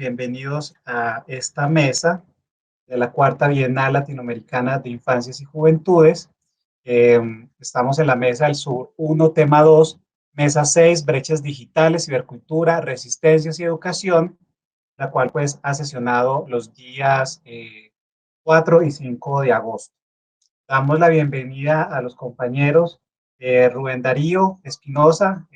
bienvenidos a esta mesa de la Cuarta Bienal Latinoamericana de Infancias y Juventudes. Estamos en la Mesa del Sur 1, tema 2, Mesa 6, Brechas Digitales, Cibercultura, Resistencias y Educación, la cual pues ha sesionado los días 4 y 5 de agosto. Damos la bienvenida a los compañeros Rubén Darío Espinosa,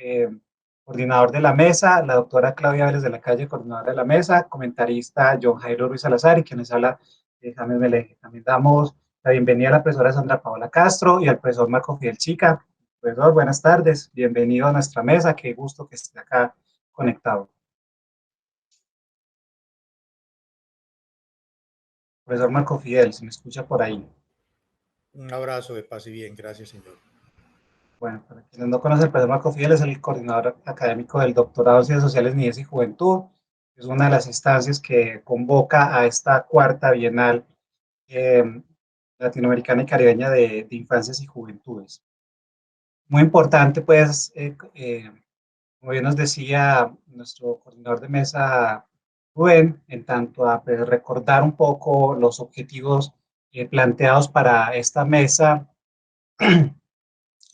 coordinador de la mesa, la doctora Claudia Vélez de la Calle, coordinadora de la mesa, comentarista John Jairo Ruiz Salazar y quienes habla James Meleje. También damos la bienvenida a la profesora Sandra Paola Castro y al profesor Marco Fidel Chica. Profesor, buenas tardes, bienvenido a nuestra mesa, qué gusto que esté acá conectado. Profesor Marco Fidel, si me escucha por ahí. Un abrazo de paz y bien, gracias señor. Bueno, para quienes no conocen, el profesor Marco Fidel es el coordinador académico del doctorado en Ciencias Sociales, Niñez y Juventud. Es una de las instancias que convoca a esta cuarta bienal eh, latinoamericana y caribeña de infancias y juventudes. Muy importante, pues, como bien nos decía nuestro coordinador de mesa, Rubén, en tanto a pues, recordar un poco los objetivos planteados para esta mesa,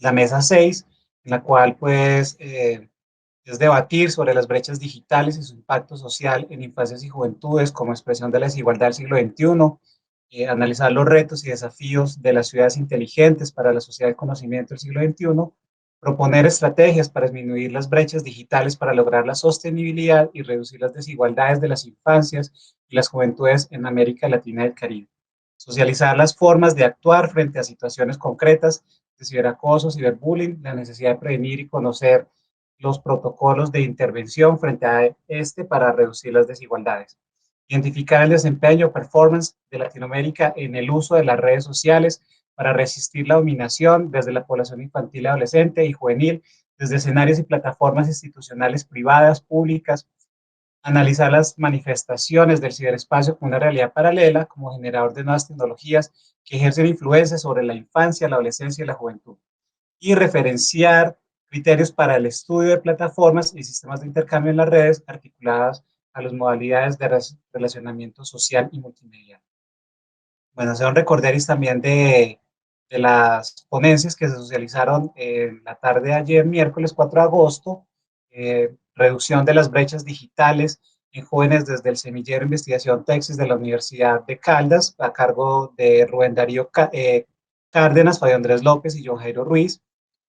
la mesa 6, en la cual pues es debatir sobre las brechas digitales y su impacto social en infancias y juventudes como expresión de la desigualdad del siglo XXI, analizar los retos y desafíos de las ciudades inteligentes para la sociedad del conocimiento del siglo XXI, proponer estrategias para disminuir las brechas digitales para lograr la sostenibilidad y reducir las desigualdades de las infancias y las juventudes en América Latina y el Caribe. Socializar las formas de actuar frente a situaciones concretas de ciberacoso, ciberbullying, la necesidad de prevenir y conocer los protocolos de intervención frente a este para reducir las desigualdades. Identificar el desempeño, performance de Latinoamérica en el uso de las redes sociales para resistir la dominación desde la población infantil, adolescente y juvenil, desde escenarios y plataformas institucionales privadas, públicas, analizar las manifestaciones del ciberespacio como una realidad paralela, como generador de nuevas tecnologías que ejercen influencia sobre la infancia, la adolescencia y la juventud, y referenciar criterios para el estudio de plataformas y sistemas de intercambio en las redes articuladas a las modalidades de relacionamiento social y multimedia. Bueno, se van recorderis también de las ponencias que se socializaron en la tarde de ayer, miércoles 4 de agosto, reducción de las brechas digitales en jóvenes desde el semillero de investigación Texas de la Universidad de Caldas, a cargo de Rubén Darío Cárdenas, Fabio Andrés López y John Jairo Ruiz.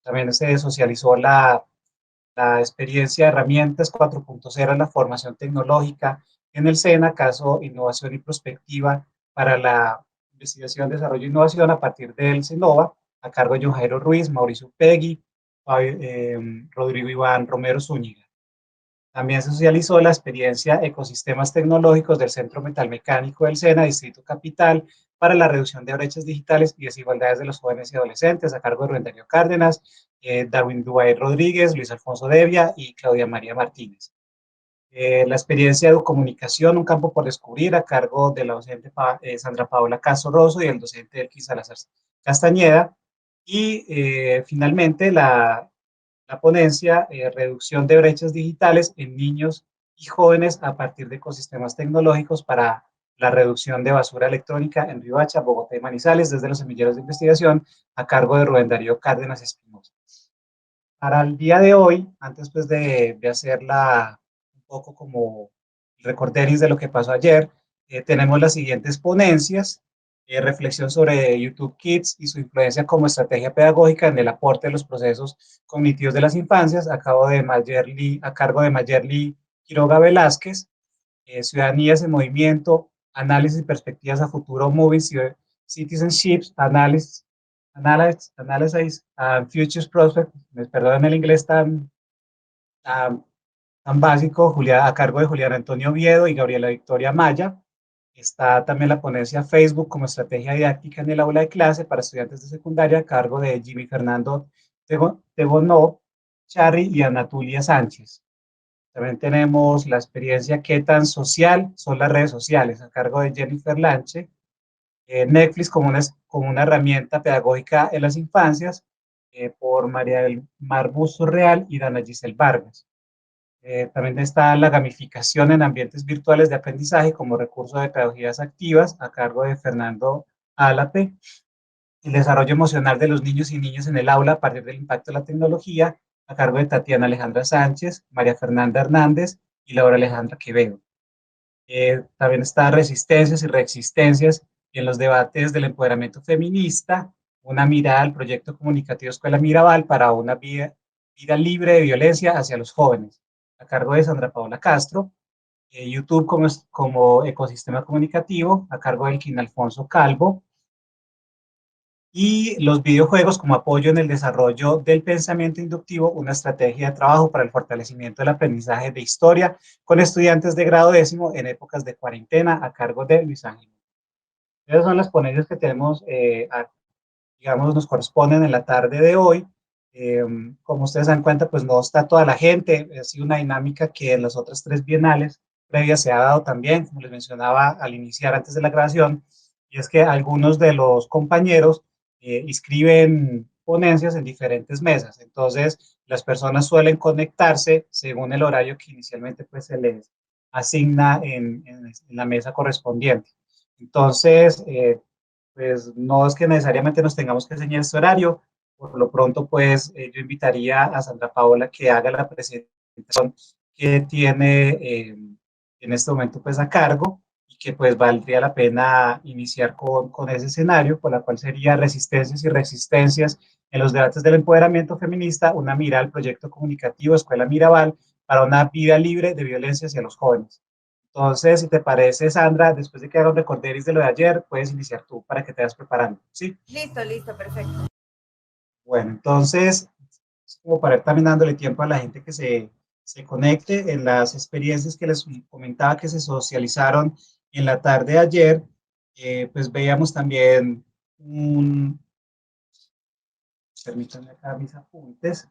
También se socializó la experiencia de herramientas 4.0 en la formación tecnológica en el SENA, caso innovación y prospectiva para la investigación, desarrollo e innovación a partir del CENOVA, a cargo de John Jairo Ruiz, Mauricio Pegui, Rodrigo Iván Romero Zúñiga. También se socializó la experiencia Ecosistemas Tecnológicos del Centro Metalmecánico del SENA, Distrito Capital, para la reducción de brechas digitales y desigualdades de los jóvenes y adolescentes, a cargo de Rubén Darío Cárdenas, Darwin Duay Rodríguez, Luis Alfonso Devia y Claudia María Martínez. La experiencia de comunicación, un campo por descubrir, a cargo de la docente Sandra Paola Castro Rosso y el docente Elkin Salazar Castañeda. Y finalmente la ponencia Reducción de brechas digitales en niños y jóvenes a partir de ecosistemas tecnológicos para la reducción de basura electrónica en Riohacha, Bogotá y Manizales, desde los semilleros de investigación, a cargo de Rubén Darío Cárdenas Espinosa. Para el día de hoy, antes pues de hacer un poco como recorderis de lo que pasó ayer, tenemos las siguientes ponencias: reflexión sobre YouTube Kids y su influencia como estrategia pedagógica en el aporte de los procesos cognitivos de las infancias, a cargo de Mayerly Quiroga Velázquez. Ciudadanías en movimiento, análisis y perspectivas a futuro, moving citizenship, analysis and futures prospects. Me perdonen el inglés tan básico, a cargo de Julián Antonio Oviedo y Gabriela Victoria Maya. Está también la ponencia Facebook como estrategia didáctica en el aula de clase para estudiantes de secundaria, a cargo de Jimmy Fernando Tegonó, Charry y Anatulia Sánchez. También tenemos la experiencia ¿Qué tan social son las redes sociales?, a cargo de Jennifer Lanche. Netflix como una herramienta pedagógica en las infancias, por María del Mar Busto Real y Dana Giselle Vargas. También está la gamificación en ambientes virtuales de aprendizaje como recurso de pedagogías activas a cargo de Fernando Álape. El desarrollo emocional de los niños y niñas en el aula a partir del impacto de la tecnología a cargo de Tatiana Alejandra Sánchez, María Fernanda Hernández y Laura Alejandra Quevedo. También está resistencias y reexistencias en los debates del empoderamiento feminista, una mirada al proyecto comunicativo Escuela Mirabal para una vida libre de violencia hacia los jóvenes, a cargo de Sandra Paola Castro. YouTube como ecosistema comunicativo, a cargo de Elkin Alfonso Calvo. Y los videojuegos como apoyo en el desarrollo del pensamiento inductivo, una estrategia de trabajo para el fortalecimiento del aprendizaje de historia con estudiantes de grado décimo en épocas de cuarentena, a cargo de Luis Ángel. Esas son las ponencias que tenemos, digamos, nos corresponden en la tarde de hoy. Como ustedes dan cuenta, pues no está toda la gente, ha sido una dinámica que en las otras 3 bienales previas se ha dado también, como les mencionaba al iniciar antes de la grabación, y es que algunos de los compañeros inscriben ponencias en diferentes mesas, entonces las personas suelen conectarse según el horario que inicialmente pues se les asigna en la mesa correspondiente. Entonces, pues no es que necesariamente nos tengamos que enseñar este horario. Por lo pronto, pues yo invitaría a Sandra Paola que haga la presentación que tiene en este momento pues a cargo y que pues valdría la pena iniciar con ese escenario, con la cual sería resistencias y resistencias en los debates del empoderamiento feminista, una mirada al proyecto comunicativo Escuela Mirabal para una vida libre de violencia hacia los jóvenes. Entonces, si te parece, Sandra, después de que haga un recorderis de lo de ayer, puedes iniciar tú para que te vayas preparando, ¿sí? Listo, listo, perfecto. Bueno, entonces, como para ir también dándole tiempo a la gente que se conecte en las experiencias que les comentaba que se socializaron en la tarde de ayer, pues veíamos también permítanme acá mis apuntes,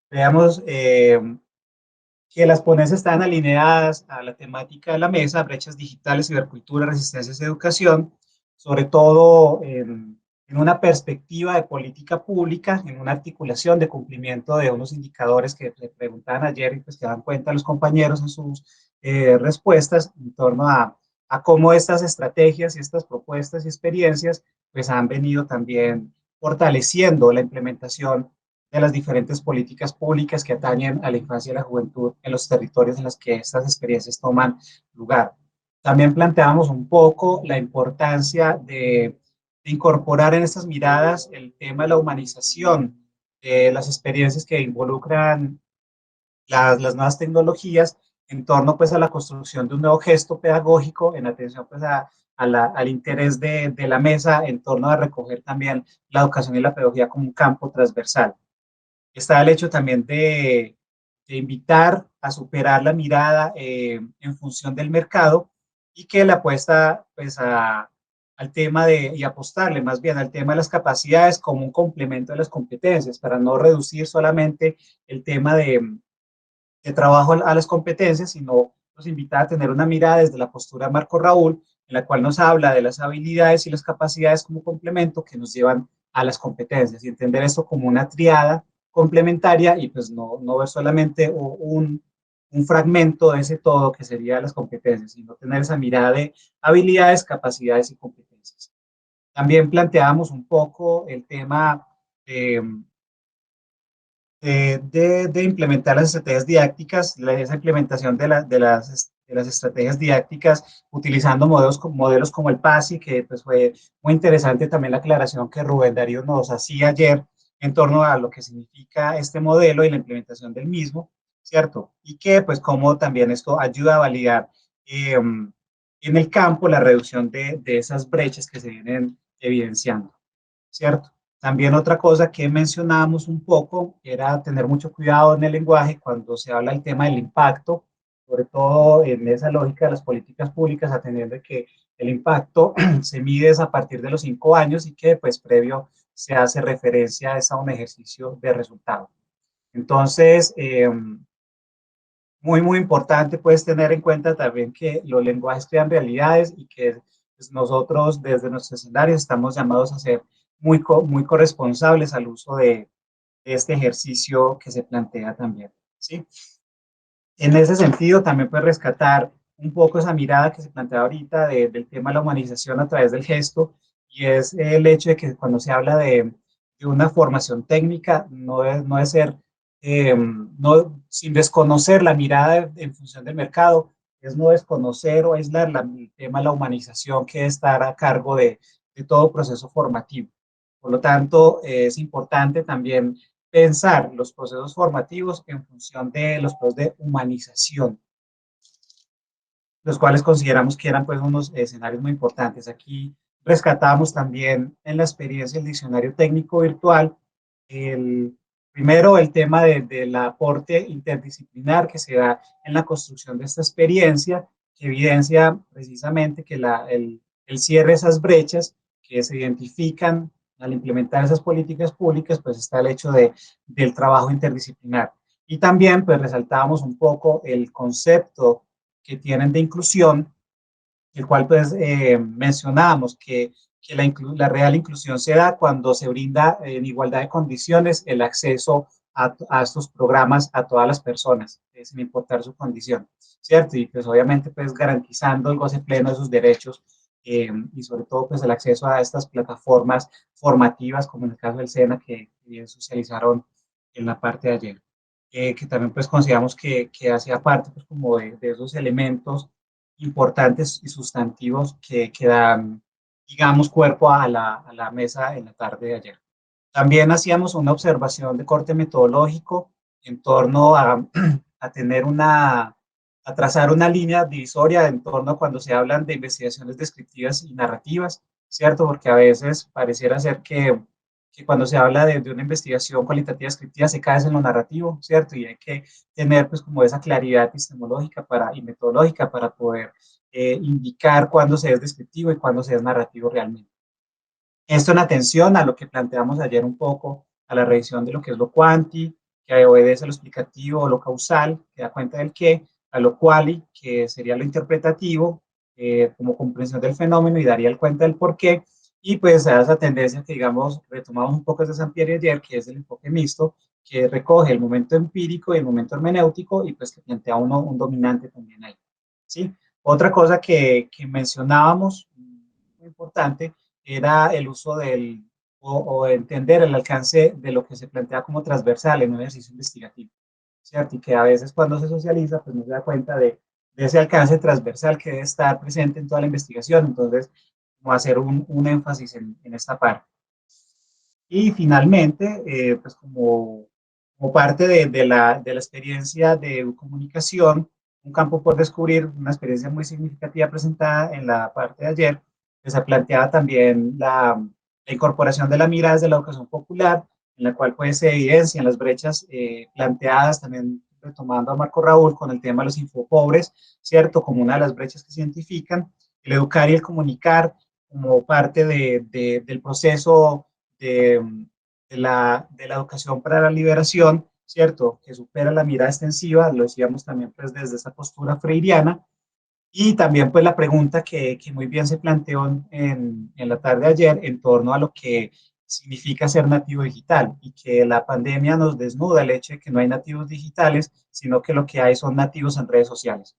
veamos que las ponencias están alineadas a la temática de la mesa, brechas digitales, cibercultura, resistencias y educación, sobre todo en una perspectiva de política pública, en una articulación de cumplimiento de unos indicadores que le preguntaban ayer y pues que dan cuenta los compañeros en sus respuestas en torno a cómo estas estrategias y estas propuestas y experiencias pues han venido también fortaleciendo la implementación de las diferentes políticas públicas que atañen a la infancia y la juventud en los territorios en los que estas experiencias toman lugar. También planteamos un poco la importancia de incorporar en estas miradas el tema de la humanización de las experiencias que involucran las nuevas tecnologías en torno pues a la construcción de un nuevo gesto pedagógico en atención pues al interés de la mesa en torno a recoger también la educación y la pedagogía como un campo transversal. Está el hecho también de invitar a superar la mirada en función del mercado y que la apuesta pues al tema y apostarle más bien al tema de las capacidades como un complemento de las competencias para no reducir solamente el tema de trabajo a las competencias, sino nos invita a tener una mirada desde la postura de Marco Raúl, en la cual nos habla de las habilidades y las capacidades como complemento que nos llevan a las competencias y entender esto como una triada complementaria y pues no ver solamente un fragmento de ese todo que sería las competencias, sino tener esa mirada de habilidades, capacidades y competencias. También planteamos un poco el tema de implementar las estrategias didácticas, esa implementación de las estrategias didácticas utilizando modelos como el PASI, que pues fue muy interesante también la aclaración que Rubén Darío nos hacía ayer en torno a lo que significa este modelo y la implementación del mismo, ¿cierto? Y que pues como también esto ayuda a validar en el campo la reducción de esas brechas que se vienen evidenciando, ¿cierto? También otra cosa que mencionábamos un poco era tener mucho cuidado en el lenguaje cuando se habla del tema del impacto, sobre todo en esa lógica de las políticas públicas, atendiendo que el impacto se mide a partir de los 5 años y que pues previo se hace referencia a un ejercicio de resultado. Entonces, muy importante pues tener en cuenta también que los lenguajes crean realidades y que pues, nosotros desde nuestros escenarios estamos llamados a ser muy corresponsables al uso de este ejercicio que se plantea también, ¿sí? En ese sentido, también puede rescatar un poco esa mirada que se plantea ahorita del tema de la humanización a través del gesto, y es el hecho de que cuando se habla de una formación técnica, no es ser, no, sin desconocer la mirada en función del mercado, es no desconocer o aislar el tema de la humanización que debe estar a cargo de todo proceso formativo. Por lo tanto, es importante también pensar los procesos formativos en función de los procesos de humanización, los cuales consideramos que eran pues unos escenarios muy importantes. Aquí rescatamos también en la experiencia el diccionario técnico virtual, el, primero el tema del aporte interdisciplinar que se da en la construcción de esta experiencia, que evidencia precisamente que el cierre de esas brechas que se identifican al implementar esas políticas públicas, pues está el hecho del trabajo interdisciplinar. Y también pues resaltábamos un poco el concepto que tienen de inclusión, el cual pues mencionábamos que la real inclusión se da cuando se brinda en igualdad de condiciones el acceso a estos programas a todas las personas, sin importar su condición, ¿cierto? Y pues obviamente pues garantizando el goce pleno de sus derechos y sobre todo pues el acceso a estas plataformas formativas, como en el caso del SENA que bien socializaron en la parte de ayer. Que también pues consideramos que hacía parte pues como de esos elementos importantes y sustantivos que dan, digamos, cuerpo a la mesa en la tarde de ayer. También hacíamos una observación de corte metodológico en torno a tener a trazar una línea divisoria en torno a cuando se hablan de investigaciones descriptivas y narrativas, ¿cierto? Porque a veces pareciera ser que cuando se habla de una investigación cualitativa descriptiva se cae en lo narrativo, ¿cierto? Y hay que tener pues como esa claridad epistemológica y metodológica para poder indicar cuándo se es descriptivo y cuándo se es narrativo realmente. Esto en atención a lo que planteamos ayer un poco, a la revisión de lo que es lo cuanti, que obedece a lo explicativo o lo causal, que da cuenta del qué, a lo quali, que sería lo interpretativo, como comprensión del fenómeno y daría el cuenta del por qué, y pues a esa tendencia que digamos, retomamos un poco de Sampieri ayer, que es el enfoque mixto, que recoge el momento empírico y el momento hermenéutico y pues que plantea un dominante también ahí. ¿Sí? Otra cosa que mencionábamos, muy importante, era el uso o entender el alcance de lo que se plantea como transversal en un ejercicio investigativo, ¿cierto? Y que a veces cuando se socializa, pues no se da cuenta de ese alcance transversal que debe estar presente en toda la investigación. Entonces, como hacer un énfasis en esta parte. Y finalmente, pues como parte de la experiencia de comunicación, un campo por descubrir, una experiencia muy significativa presentada en la parte de ayer, que se planteaba también la incorporación de la mirada desde la educación popular, en la cual pues se evidencian las brechas planteadas, también retomando a Marco Raúl con el tema de los infopobres, ¿cierto? Como una de las brechas que se identifican, el educar y el comunicar como parte del proceso de, de la educación para la liberación, ¿cierto? Que supera la mirada extensiva, lo decíamos también pues desde esa postura freiriana, y también pues la pregunta que muy bien se planteó en la tarde de ayer en torno a lo que significa ser nativo digital y que la pandemia nos desnuda el hecho de que no hay nativos digitales, sino que lo que hay son nativos en redes sociales.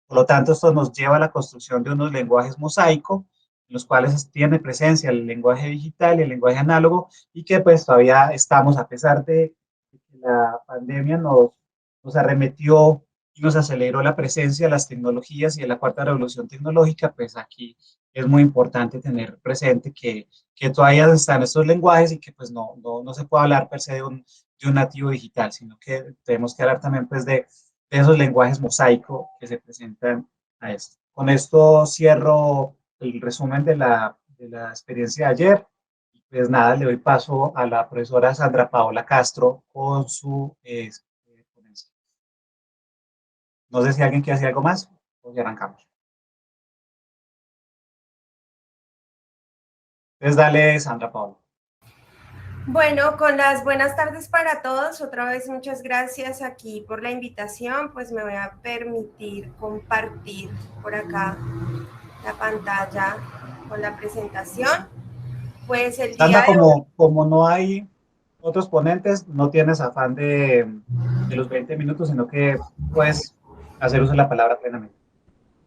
Por lo tanto, esto nos lleva a la construcción de unos lenguajes mosaico, en los cuales tiene presencia el lenguaje digital y el lenguaje análogo, y que pues todavía estamos, a pesar de que la pandemia nos arremetió y nos aceleró la presencia de las tecnologías y de la cuarta revolución tecnológica, pues aquí es muy importante tener presente que todavía están estos lenguajes y que pues no se puede hablar per se de un nativo digital, sino que tenemos que hablar también pues de esos lenguajes mosaico que se presentan a esto. Con esto cierro el resumen de la experiencia de ayer. Y pues nada, le doy paso a la profesora Sandra Paola Castro con su ponencia. No sé si alguien quiere decir algo más o ya arrancamos. Entonces dale, Sandra Paola. Bueno, con las buenas tardes para todos. Otra vez muchas gracias aquí por la invitación. Pues me voy a permitir compartir por acá la pantalla con la presentación. Pues el Sandra, día de hoy... como no hay otros ponentes, no tienes afán de los 20 minutos, sino que puedes hacer uso de la palabra plenamente.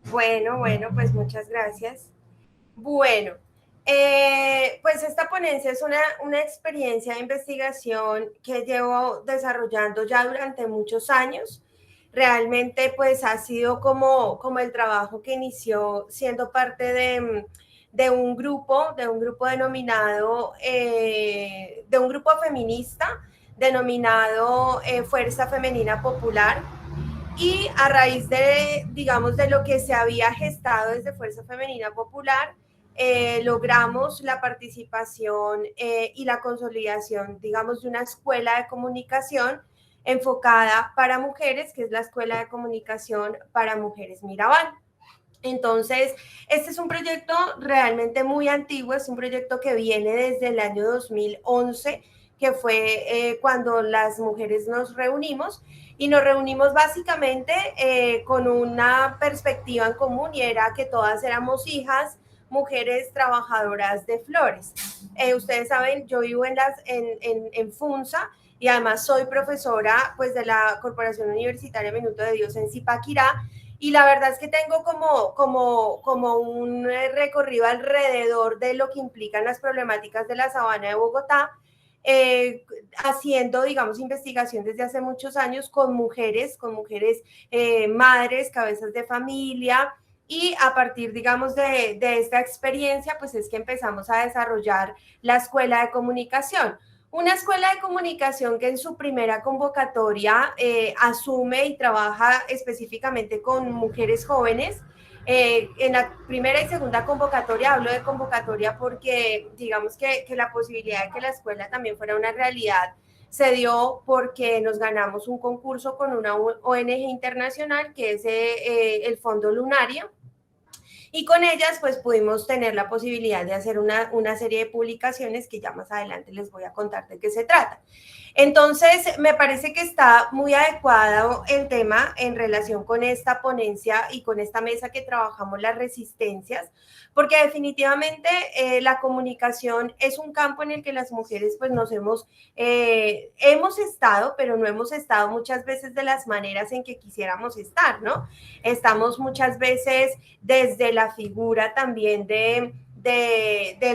Bueno, pues muchas gracias. Bueno, pues esta ponencia es una experiencia de investigación que llevo desarrollando ya durante muchos años. Realmente pues ha sido como el trabajo que inició siendo parte de un grupo denominado, de un grupo feminista denominado Fuerza Femenina Popular. Y a raíz de, digamos, de lo que se había gestado desde Fuerza Femenina Popular, logramos la participación y la consolidación, digamos, de una escuela de comunicación enfocada para mujeres, que es la Escuela de Comunicación para Mujeres Mirabal. Entonces, este es un proyecto realmente muy antiguo, es un proyecto que viene desde el año 2011, que fue cuando las mujeres nos reunimos, y nos reunimos básicamente con una perspectiva en común, y era que todas éramos hijas, mujeres trabajadoras de flores. Ustedes saben, yo vivo en Funza, y además soy profesora pues, de la Corporación Universitaria Minuto de Dios en Zipaquirá, y la verdad es que tengo como un recorrido alrededor de lo que implican las problemáticas de la sabana de Bogotá, haciendo, digamos, investigación desde hace muchos años con mujeres madres, cabezas de familia, y a partir, digamos, de esta experiencia, pues es que empezamos a desarrollar la Escuela de Comunicación. Una escuela de comunicación que en su primera convocatoria asume y trabaja específicamente con mujeres jóvenes. En la primera y segunda convocatoria, hablo de convocatoria porque digamos que la posibilidad de que la escuela también fuera una realidad se dio porque nos ganamos un concurso con una ONG internacional que es el Fondo Lunaria. Y con ellas pues pudimos tener la posibilidad de hacer una serie de publicaciones que ya más adelante les voy a contar de qué se trata. Entonces, me parece que está muy adecuado el tema en relación con esta ponencia y con esta mesa que trabajamos las resistencias, porque definitivamente la comunicación es un campo en el que las mujeres pues nos hemos estado, pero no hemos estado muchas veces de las maneras en que quisiéramos estar, ¿no? Estamos muchas veces desde la figura también de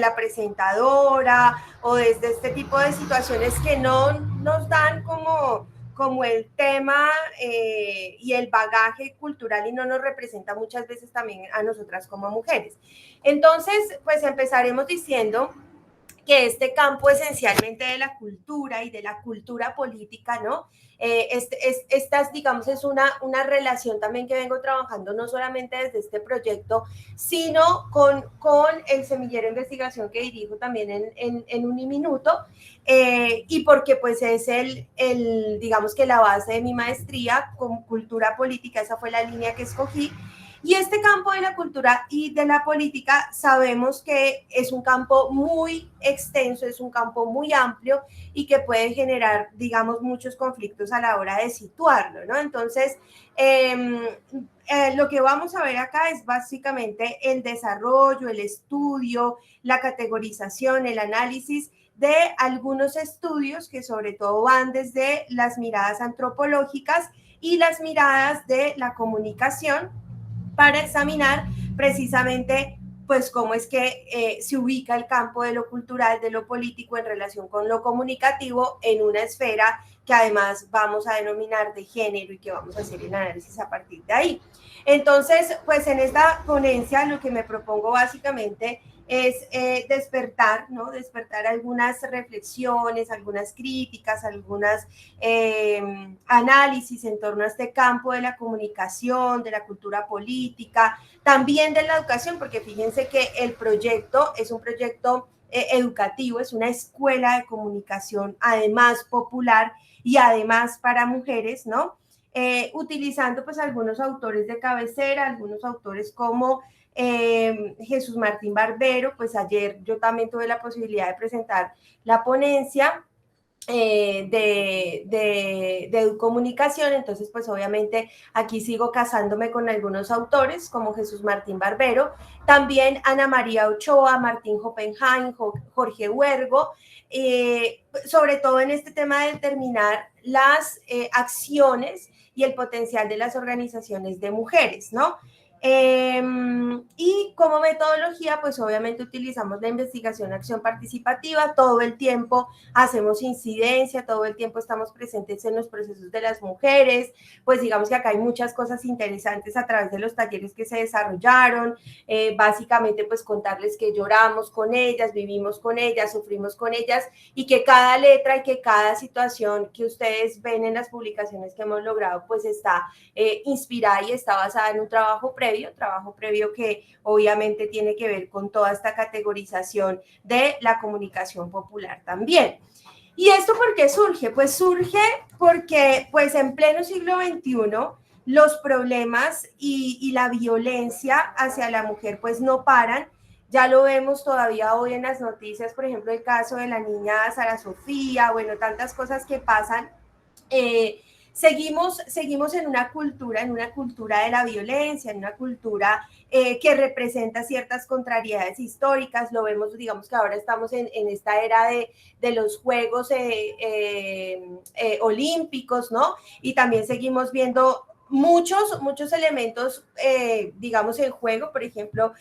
la presentadora o desde este tipo de situaciones que no nos dan como el tema y el bagaje cultural y no nos representa muchas veces también a nosotras como mujeres. Entonces, pues empezaremos diciendo que este campo esencialmente de la cultura y de la cultura política, ¿no? Esta, digamos, es una relación también que vengo trabajando no solamente desde este proyecto, sino con el semillero de investigación que dirijo también en Uniminuto, y porque pues es digamos que la base de mi maestría con cultura política, esa fue la línea que escogí. Y este campo de la cultura y de la política sabemos que es un campo muy extenso, es un campo muy amplio y que puede generar, digamos, muchos conflictos a la hora de situarlo, ¿no? Entonces, lo que vamos a ver acá es básicamente el desarrollo, el estudio, la categorización, el análisis de algunos estudios que sobre todo van desde las miradas antropológicas y las miradas de la comunicación, para examinar precisamente pues cómo es que se ubica el campo de lo cultural, de lo político en relación con lo comunicativo en una esfera que además vamos a denominar de género y que vamos a hacer el análisis a partir de ahí. Entonces, pues en esta ponencia lo que me propongo básicamente es despertar, ¿no? Despertar algunas reflexiones, algunas críticas, algunas análisis en torno a este campo de la comunicación, de la cultura política, también de la educación, porque fíjense que el proyecto es un proyecto educativo, es una escuela de comunicación, además popular y además para mujeres, ¿no? Utilizando pues algunos autores de cabecera, algunos autores como Jesús Martín Barbero. Pues ayer yo también tuve la posibilidad de presentar la ponencia de Educomunicación, entonces pues obviamente aquí sigo casándome con algunos autores como Jesús Martín Barbero, también Ana María Ochoa, Martín Hoppenheim, Jorge Huergo, sobre todo en este tema de determinar las acciones y el potencial de las organizaciones de mujeres, ¿no? Y como metodología, pues obviamente utilizamos la investigación acción participativa, todo el tiempo hacemos incidencia, todo el tiempo estamos presentes en los procesos de las mujeres, pues digamos que acá hay muchas cosas interesantes a través de los talleres que se desarrollaron, básicamente pues contarles que lloramos con ellas, vivimos con ellas, sufrimos con ellas y que cada letra y que cada situación que ustedes ven en las publicaciones que hemos logrado pues está inspirada y está basada en un trabajo previo que obviamente tiene que ver con toda esta categorización de la comunicación popular también. ¿Y esto por qué surge? Pues surge porque pues en pleno siglo XXI los problemas y la violencia hacia la mujer pues no paran. Ya lo vemos todavía hoy en las noticias, por ejemplo, el caso de la niña Sara Sofía, bueno, tantas cosas que pasan. Seguimos en una cultura de la violencia, en una cultura que representa ciertas contrariedades históricas. Lo vemos, digamos que ahora estamos en esta era de los Juegos Olímpicos, ¿no? Y también seguimos viendo muchos elementos, digamos, en juego. Por ejemplo,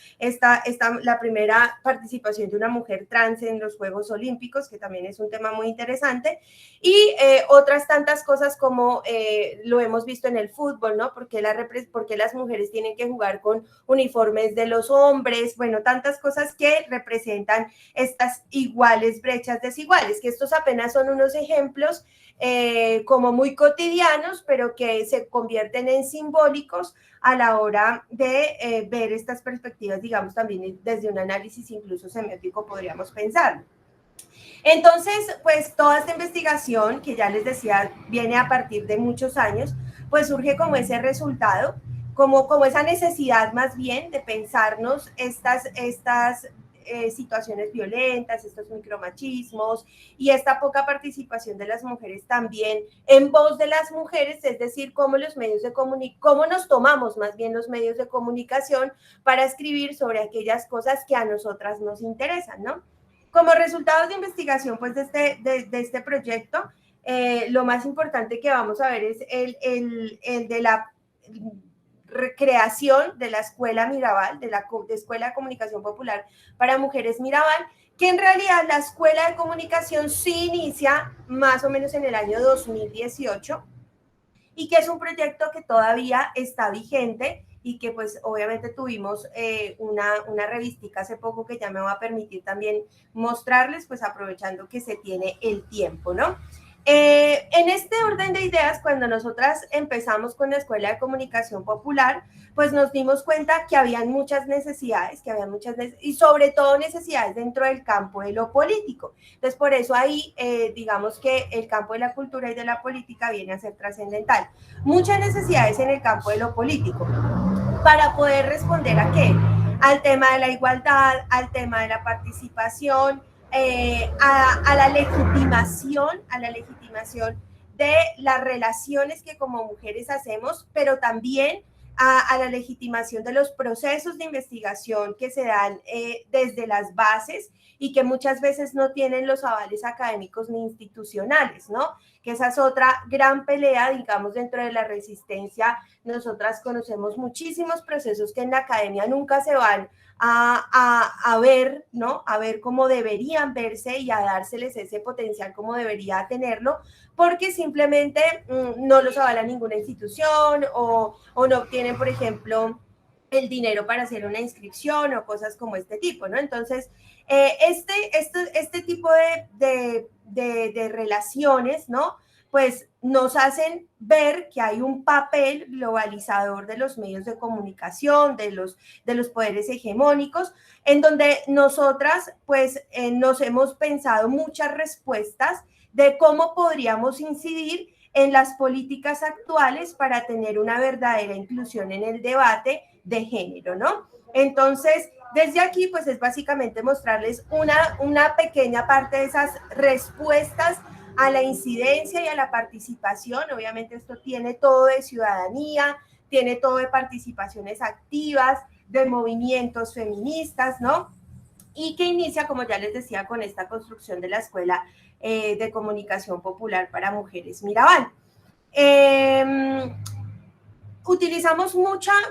la primera participación de una mujer trans en los Juegos Olímpicos, que también es un tema muy interesante, y otras tantas cosas como lo hemos visto en el fútbol, ¿no? ¿Por qué las mujeres tienen que jugar con uniformes de los hombres? Bueno, tantas cosas que representan estas iguales brechas desiguales, que estos apenas son unos ejemplos como muy cotidianos, pero que se convierten en simbólicos a la hora de ver estas perspectivas, digamos, también desde un análisis incluso semiótico podríamos pensar. Entonces, pues toda esta investigación, que ya les decía, viene a partir de muchos años, pues surge como ese resultado, como esa necesidad más bien de pensarnos estas situaciones violentas, estos micromachismos y esta poca participación de las mujeres también en voz de las mujeres, es decir, cómo nos tomamos más bien los medios de comunicación para escribir sobre aquellas cosas que a nosotras nos interesan, ¿no? Como resultados de investigación pues de este proyecto, lo más importante que vamos a ver es el de la creación de la Escuela Mirabal, de Escuela de Comunicación Popular para Mujeres Mirabal, que en realidad la Escuela de Comunicación sí inicia más o menos en el año 2018 y que es un proyecto que todavía está vigente y que pues obviamente tuvimos una revistica hace poco que ya me va a permitir también mostrarles, pues aprovechando que se tiene el tiempo, ¿no? En este orden de ideas, cuando nosotras empezamos con la Escuela de Comunicación Popular, pues nos dimos cuenta que habían muchas necesidades, y sobre todo necesidades dentro del campo de lo político. Entonces, por eso ahí, digamos que el campo de la cultura y de la política viene a ser trascendental. Muchas necesidades en el campo de lo político, para poder responder ¿a qué? Al tema de la igualdad, al tema de la participación, a la legitimación de las relaciones que como mujeres hacemos, pero también a la legitimación de los procesos de investigación que se dan desde las bases y que muchas veces no tienen los avales académicos ni institucionales, ¿no? Que esa es otra gran pelea, digamos, dentro de la resistencia. Nosotras conocemos muchísimos procesos que en la academia nunca se van a ver, ¿no? A ver cómo deberían verse y a dárseles ese potencial como debería tenerlo, porque simplemente no los avala ninguna institución o no obtienen, por ejemplo, el dinero para hacer una inscripción o cosas como este tipo, ¿no? Entonces, este tipo de relaciones, ¿no? Pues nos hacen ver que hay un papel globalizador de los medios de comunicación, de los poderes hegemónicos, en donde nosotras pues nos hemos pensado muchas respuestas de cómo podríamos incidir en las políticas actuales para tener una verdadera inclusión en el debate de género, ¿no? Entonces, desde aquí, pues es básicamente mostrarles una pequeña parte de esas respuestas a la incidencia y a la participación. Obviamente esto tiene todo de ciudadanía, tiene todo de participaciones activas, de movimientos feministas, ¿no? y que inicia, como ya les decía, con esta construcción de la Escuela de Comunicación Popular para Mujeres Mirabal. Utilizamos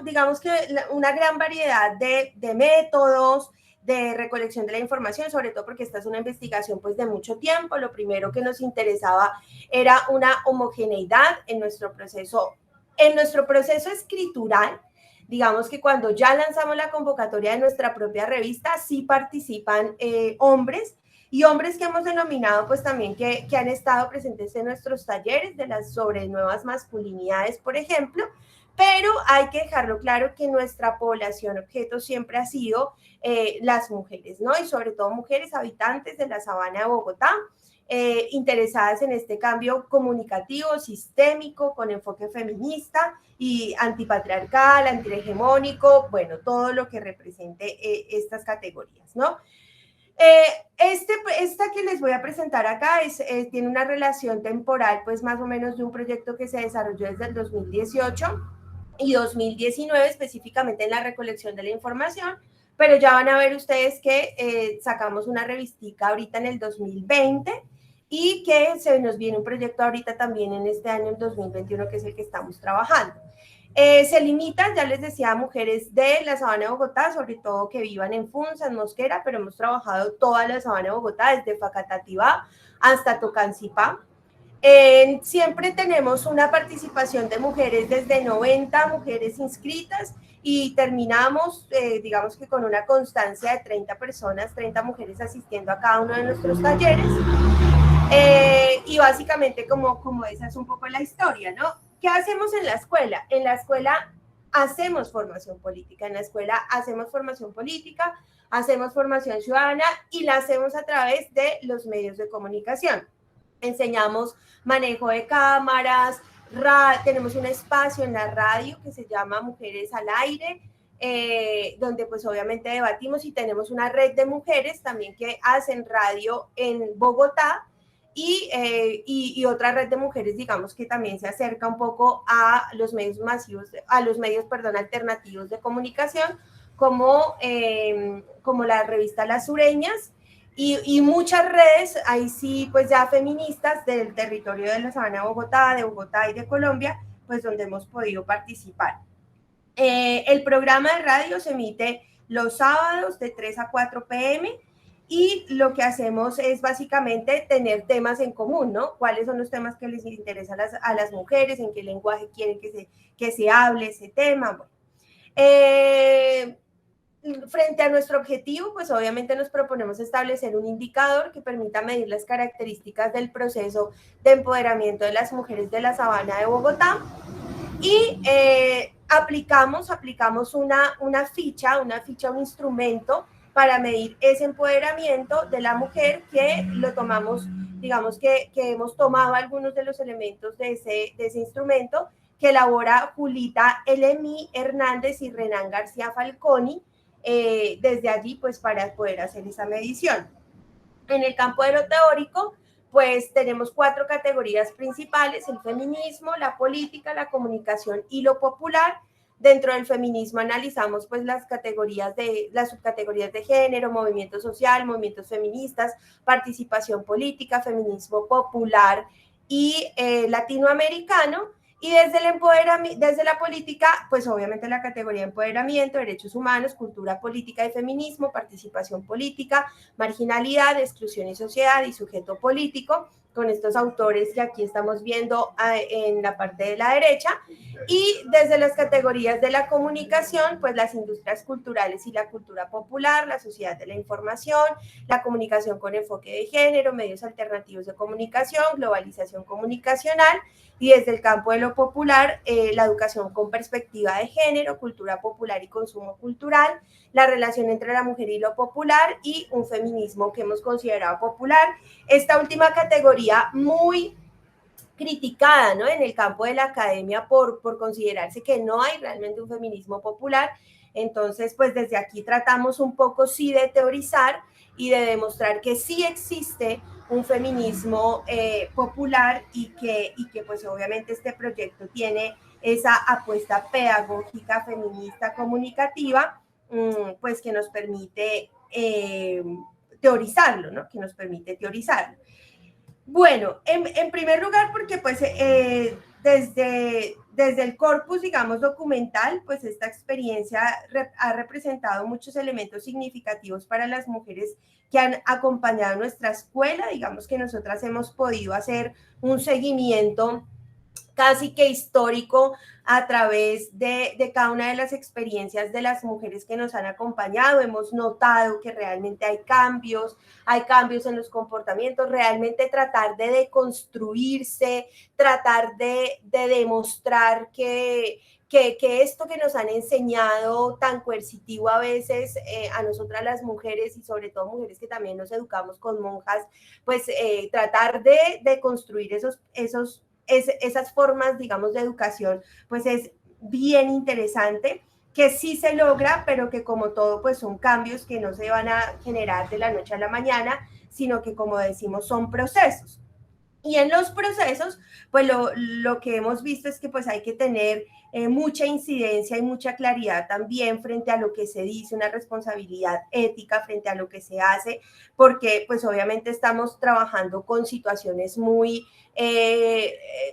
digamos que una gran variedad de métodos de recolección de la información, sobre todo porque esta es una investigación pues de mucho tiempo. Lo primero que nos interesaba era una homogeneidad en nuestro proceso escritural. Digamos que cuando ya lanzamos la convocatoria de nuestra propia revista, sí participan hombres, y hombres que hemos denominado pues también que han estado presentes en nuestros talleres sobre nuevas masculinidades, por ejemplo. Pero hay que dejarlo claro que nuestra población objeto siempre ha sido las mujeres, ¿no? Y sobre todo mujeres habitantes de la Sabana de Bogotá, interesadas en este cambio comunicativo, sistémico, con enfoque feminista y antipatriarcal, antihegemónico, bueno, todo lo que represente estas categorías, ¿no? Esta que les voy a presentar acá tiene una relación temporal, pues más o menos de un proyecto que se desarrolló desde el 2018 y 2019, específicamente en la recolección de la información, pero ya van a ver ustedes que sacamos una revistica ahorita en el 2020 y que se nos viene un proyecto ahorita también en este año, el 2021, que es el que estamos trabajando. Se limitan, ya les decía, a mujeres de la Sabana de Bogotá, sobre todo que vivan en Funza, en Mosquera, pero hemos trabajado toda la Sabana de Bogotá, desde Facatativá hasta Tocancipá. Siempre tenemos una participación de mujeres, desde 90 mujeres inscritas, y terminamos, digamos que con una constancia de 30 personas, 30 mujeres asistiendo a cada uno de nuestros talleres. Y básicamente como esa es un poco la historia, ¿no? ¿Qué hacemos en la escuela? En la escuela hacemos formación política, hacemos formación ciudadana, y la hacemos a través de los medios de comunicación. Enseñamos manejo de cámaras, tenemos un espacio en la radio que se llama Mujeres al Aire, donde pues obviamente debatimos, y tenemos una red de mujeres también que hacen radio en Bogotá, y otra red de mujeres, digamos, que también se acerca un poco a los medios masivos, alternativos de comunicación, como la revista Las Sureñas, y muchas redes, ahí sí, pues ya feministas del territorio de la Sabana de Bogotá y de Colombia, pues donde hemos podido participar. El programa de radio se emite los sábados de 3 a 4 p.m., y lo que hacemos es básicamente tener temas en común, ¿no? ¿Cuáles son los temas que les interesan a las mujeres? ¿En qué lenguaje quieren que se hable ese tema? Bueno, frente a nuestro objetivo, pues obviamente nos proponemos establecer un indicador que permita medir las características del proceso de empoderamiento de las mujeres de la Sabana de Bogotá, y aplicamos una ficha, un instrumento para medir ese empoderamiento de la mujer, que lo tomamos, digamos que hemos tomado algunos de los elementos de ese instrumento que elabora Julita Elemi Hernández y Renan García Falconi, desde allí pues para poder hacer esa medición. En el campo de lo teórico, pues tenemos 4 categorías principales: el feminismo, la política, la comunicación y lo popular. Dentro del feminismo analizamos pues las subcategorías de género, movimiento social, movimientos feministas, participación política, feminismo popular y latinoamericano. Y desde la política, pues obviamente la categoría de empoderamiento, derechos humanos, cultura política y feminismo, participación política, marginalidad, exclusión y sociedad, y sujeto político, con estos autores que aquí estamos viendo en la parte de la derecha. Y desde las categorías de la comunicación, pues las industrias culturales y la cultura popular, la sociedad de la información, la comunicación con enfoque de género, medios alternativos de comunicación, globalización comunicacional. Y desde el campo de lo popular, la educación con perspectiva de género, cultura popular y consumo cultural, la relación entre la mujer y lo popular, y un feminismo que hemos considerado popular. Esta última categoría muy criticada, ¿no?, en el campo de la academia por considerarse que no hay realmente un feminismo popular. Entonces, pues desde aquí tratamos un poco sí de teorizar y de demostrar que sí existe un feminismo popular, y que pues obviamente este proyecto tiene esa apuesta pedagógica, feminista, comunicativa, pues que nos permite teorizarlo, ¿no? Que nos permite teorizarlo. Bueno, en primer lugar, porque pues desde el corpus, digamos, documental, pues esta experiencia ha representado muchos elementos significativos para las mujeres que han acompañado nuestra escuela. Digamos que nosotras hemos podido hacer un seguimiento casi que histórico a través de cada una de las experiencias de las mujeres que nos han acompañado. Hemos notado que realmente hay cambios en los comportamientos, realmente tratar de deconstruirse, tratar de demostrar que esto que nos han enseñado tan coercitivo a veces a nosotras las mujeres y sobre todo mujeres que también nos educamos con monjas, pues tratar de construir esas formas, digamos, de educación, pues es bien interesante, que sí se logra, pero que como todo, pues son cambios que no se van a generar de la noche a la mañana, sino que, como decimos, son procesos. Y en los procesos, pues lo que hemos visto es que pues hay que tener mucha incidencia y mucha claridad también frente a lo que se dice, una responsabilidad ética frente a lo que se hace, porque pues obviamente estamos trabajando con situaciones muy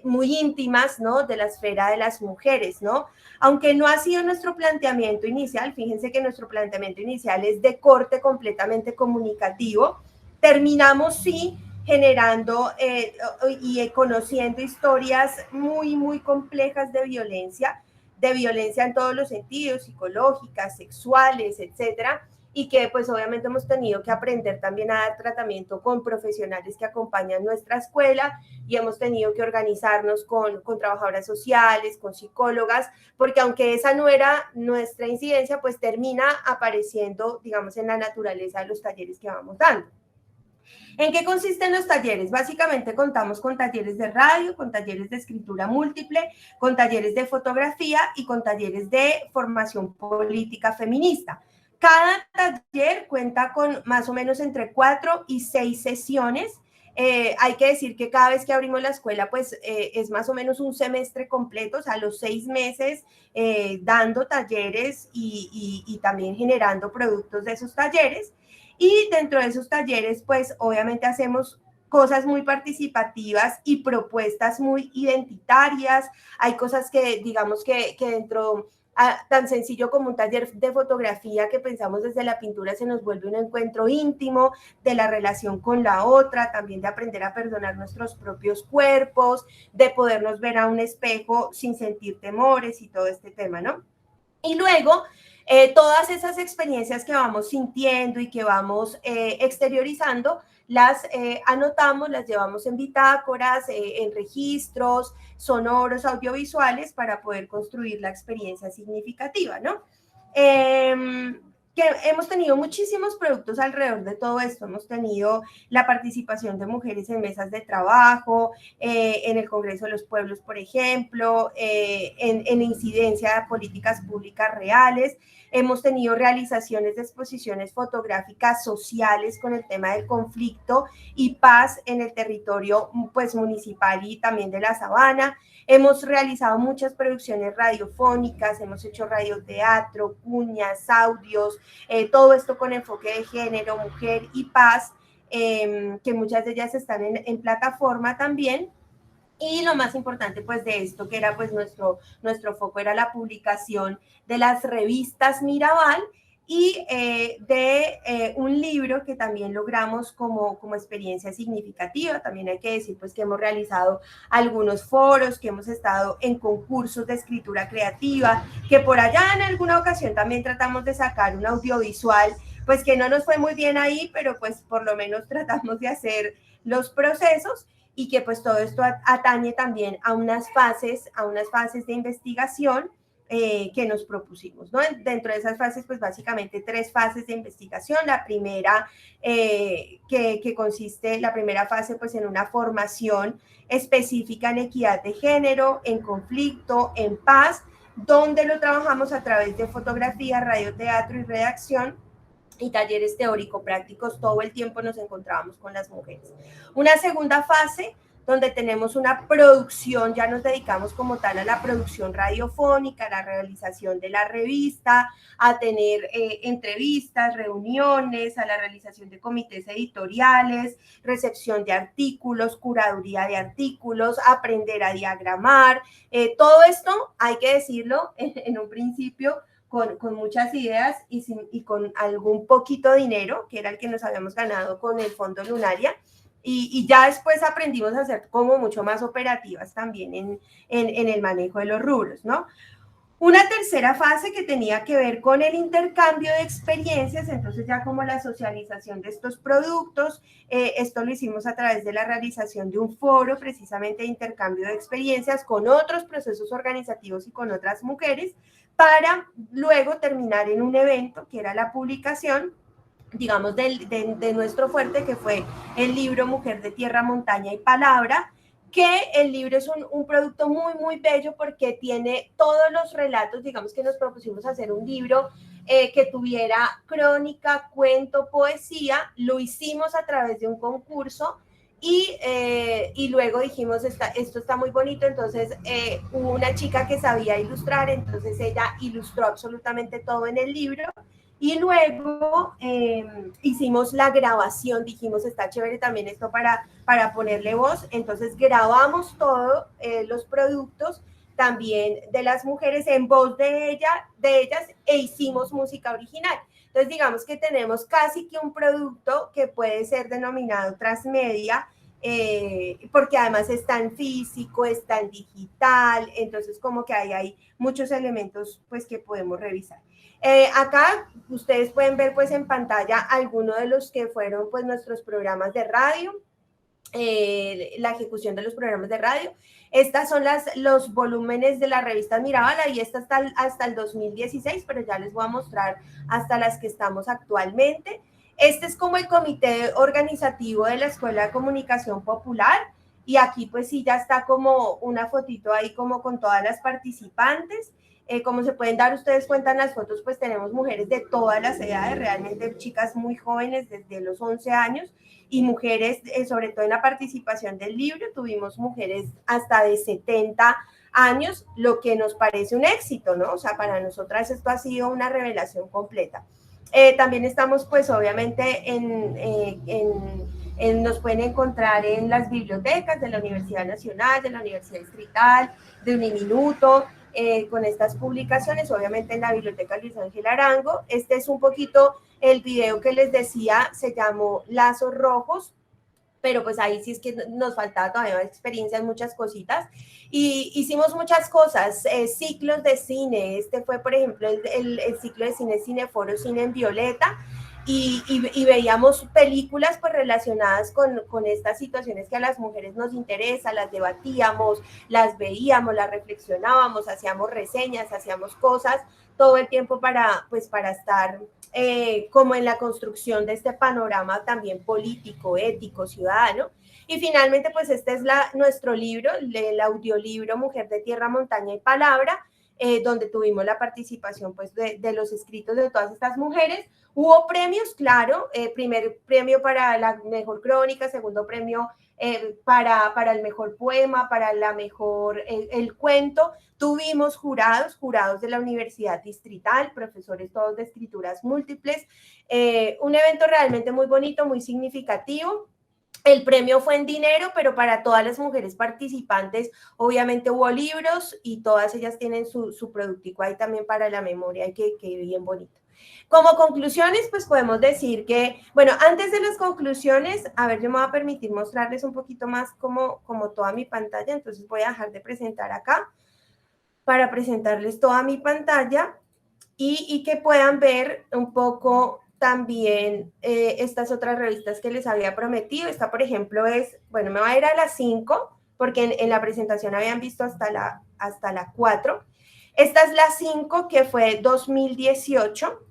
íntimas, ¿no? De la esfera de las mujeres, ¿no? Aunque no ha sido nuestro planteamiento inicial, fíjense que nuestro planteamiento inicial es de corte completamente comunicativo, terminamos sí generando y conociendo historias muy, muy complejas de violencia en todos los sentidos, psicológicas, sexuales, etcétera, y que pues obviamente hemos tenido que aprender también a dar tratamiento con profesionales que acompañan nuestra escuela y hemos tenido que organizarnos con trabajadoras sociales, con psicólogas, porque aunque esa no era nuestra incidencia, pues termina apareciendo, digamos, en la naturaleza de los talleres que vamos dando. ¿En qué consisten los talleres? Básicamente contamos con talleres de radio, con talleres de escritura múltiple, con talleres de fotografía y con talleres de formación política feminista. Cada taller cuenta con más o menos entre 4 y 6 sesiones. Hay que decir que cada vez que abrimos la escuela, pues es más o menos un semestre completo, o sea, los 6 meses dando talleres y también generando productos de esos talleres. Y dentro de esos talleres, pues obviamente hacemos cosas muy participativas y propuestas muy identitarias. Hay cosas que digamos que dentro, tan sencillo como un taller de fotografía que pensamos desde la pintura se nos vuelve un encuentro íntimo de la relación con la otra, también de aprender a perdonar nuestros propios cuerpos, de podernos ver a un espejo sin sentir temores y todo este tema, ¿no? Y luego, todas esas experiencias que vamos sintiendo y que vamos exteriorizando, las anotamos, las llevamos en bitácoras, en registros sonoros, audiovisuales, para poder construir la experiencia significativa, ¿no? Que hemos tenido muchísimos productos alrededor de todo esto. Hemos tenido la participación de mujeres en mesas de trabajo, en el Congreso de los Pueblos, por ejemplo, en incidencia de políticas públicas reales. Hemos tenido realizaciones de exposiciones fotográficas sociales con el tema del conflicto y paz en el territorio pues, municipal y también de la Sabana. Hemos realizado muchas producciones radiofónicas, hemos hecho radioteatro, cuñas, audios, todo esto con enfoque de género, mujer y paz, que muchas de ellas están en plataforma también. Y lo más importante pues de esto, que era pues nuestro foco, era la publicación de las revistas Mirabal y de un libro que también logramos como experiencia significativa. También hay que decir pues que hemos realizado algunos foros, que hemos estado en concursos de escritura creativa, que por allá en alguna ocasión también tratamos de sacar un audiovisual, pues que no nos fue muy bien ahí, pero pues por lo menos tratamos de hacer los procesos. Y que pues todo esto atañe también a unas fases de investigación que nos propusimos, ¿no? Dentro de esas fases, pues básicamente 3 fases de investigación. La primera, que consiste, la primera fase, pues en una formación específica en equidad de género, en conflicto, en paz, donde lo trabajamos a través de fotografía, radioteatro y redacción, y talleres teórico-prácticos. Todo el tiempo nos encontrábamos con las mujeres. Una segunda fase donde tenemos una producción, ya nos dedicamos como tal a la producción radiofónica, a la realización de la revista, a tener entrevistas, reuniones, a la realización de comités editoriales, recepción de artículos, curaduría de artículos, aprender a diagramar. Todo esto, hay que decirlo en un principio, con muchas ideas y con algún poquito dinero, que era el que nos habíamos ganado con el Fondo Lunaria, y ya después aprendimos a ser como mucho más operativas también en el manejo de los rubros, ¿no? Una tercera fase que tenía que ver con el intercambio de experiencias, entonces ya como la socialización de estos productos, esto lo hicimos a través de la realización de un foro precisamente de intercambio de experiencias con otros procesos organizativos y con otras mujeres, para luego terminar en un evento que era la publicación, digamos, de nuestro fuerte, que fue el libro Mujer de Tierra, Montaña y Palabra, que el libro es un producto muy, muy bello porque tiene todos los relatos, digamos que nos propusimos hacer un libro que tuviera crónica, cuento, poesía, lo hicimos a través de un concurso y luego dijimos, esto está muy bonito, entonces hubo una chica que sabía ilustrar, entonces ella ilustró absolutamente todo en el libro. Y luego hicimos la grabación, dijimos, está chévere también esto para ponerle voz, entonces grabamos todos los productos también de las mujeres en voz de ellas e hicimos música original. Entonces digamos que tenemos casi que un producto que puede ser denominado transmedia, porque además está en físico, está en digital, entonces como que hay muchos elementos pues que podemos revisar. Acá ustedes pueden ver pues en pantalla algunos de los que fueron pues nuestros programas de radio, la ejecución de los programas de radio. Estas son los volúmenes de la revista Mirabala y esta hasta el 2016, pero ya les voy a mostrar hasta las que estamos actualmente. Este es como el comité organizativo de la Escuela de Comunicación Popular y aquí pues sí ya está como una fotito ahí como con todas las participantes. Como se pueden dar ustedes cuenta en las fotos, pues tenemos mujeres de todas las edades, realmente chicas muy jóvenes desde los 11 años y mujeres, sobre todo en la participación del libro, tuvimos mujeres hasta de 70 años, lo que nos parece un éxito, ¿no? O sea, para nosotras esto ha sido una revelación completa. También estamos pues obviamente nos pueden encontrar en las bibliotecas de la Universidad Nacional, de la Universidad Distrital, de Uniminuto, con estas publicaciones, obviamente en la Biblioteca Luis Ángel Arango. Este es un poquito el video que les decía, se llamó Lazos Rojos, pero pues ahí sí es que nos faltaba todavía experiencia en muchas cositas. Y hicimos muchas cosas, ciclos de cine. Este fue, por ejemplo, el ciclo de cine Cineforo Cine en Violeta, y veíamos películas pues relacionadas con estas situaciones que a las mujeres nos interesan, las debatíamos, las veíamos, las reflexionábamos, hacíamos reseñas, hacíamos cosas todo el tiempo para estar como en la construcción de este panorama también político, ético, ciudadano. Y finalmente pues este es nuestro libro, el audiolibro Mujer de Tierra, Montaña y Palabra, donde tuvimos la participación pues de los escritos de todas estas mujeres. Hubo premios, claro, primer premio para la mejor crónica, segundo premio para el mejor poema, para la mejor el cuento. Tuvimos jurados de la Universidad Distrital, profesores todos de escrituras múltiples. Un evento realmente muy bonito, muy significativo. El premio fue en dinero, pero para todas las mujeres participantes obviamente hubo libros y todas ellas tienen su productico ahí también para la memoria, y que bien bonito. Como conclusiones, pues podemos decir que, bueno, antes de las conclusiones, a ver, yo me voy a permitir mostrarles un poquito más como toda mi pantalla, entonces voy a dejar de presentar acá para presentarles toda mi pantalla y que puedan ver un poco también estas otras revistas que les había prometido. Esta, por ejemplo, bueno, me voy a ir a las 5, porque en la presentación habían visto hasta la 4. Esta es la 5, que fue 2018.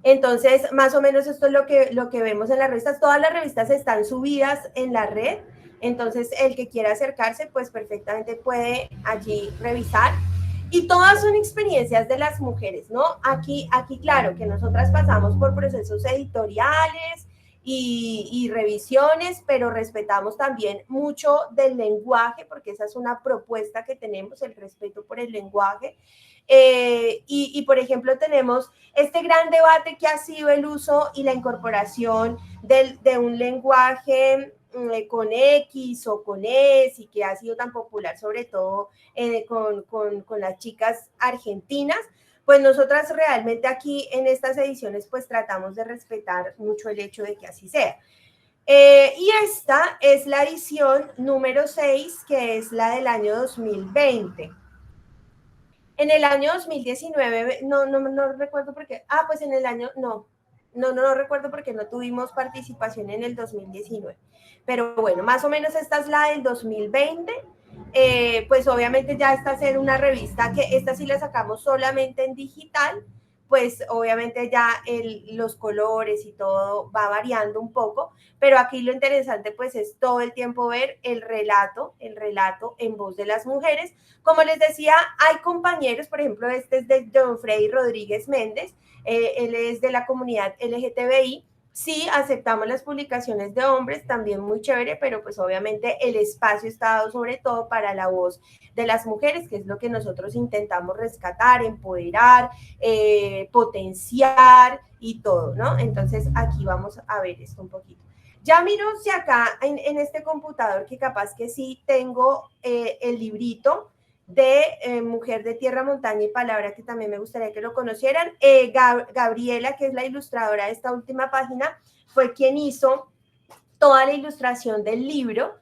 Entonces, más o menos esto es lo que vemos en las revistas. Todas las revistas están subidas en la red, entonces el que quiera acercarse, pues perfectamente puede allí revisar. Y todas son experiencias de las mujeres, ¿no? Aquí claro, que nosotras pasamos por procesos editoriales, y revisiones, pero respetamos también mucho del lenguaje, porque esa es una propuesta que tenemos, el respeto por el lenguaje. Y, por ejemplo, tenemos este gran debate que ha sido el uso y la incorporación de un lenguaje con X o con S y que ha sido tan popular sobre todo con las chicas argentinas. Pues nosotras realmente aquí en estas ediciones pues tratamos de respetar mucho el hecho de que así sea. Y esta es la edición número 6, que es la del año 2020. En el año 2019, no recuerdo por qué, pues en el año, no recuerdo porque no tuvimos participación en el 2019. Pero bueno, más o menos esta es la del 2020. Pues obviamente ya esta es una revista que esta sí la sacamos solamente en digital, pues obviamente ya los colores y todo va variando un poco, pero aquí lo interesante pues es todo el tiempo ver el relato en voz de las mujeres. Como les decía, hay compañeros, por ejemplo, este es de John Freddy Rodríguez Méndez, él es de la comunidad LGTBI. Sí, aceptamos las publicaciones de hombres, también muy chévere, pero pues obviamente el espacio está dado sobre todo para la voz de las mujeres, que es lo que nosotros intentamos rescatar, empoderar, potenciar y todo, ¿no? Entonces aquí vamos a ver esto un poquito. Ya miro si acá en este computador, que capaz que sí tengo el librito de Mujer de Tierra, Montaña y Palabra, que también me gustaría que lo conocieran. Gabriela, que es la ilustradora de esta última página, fue quien hizo toda la ilustración del libro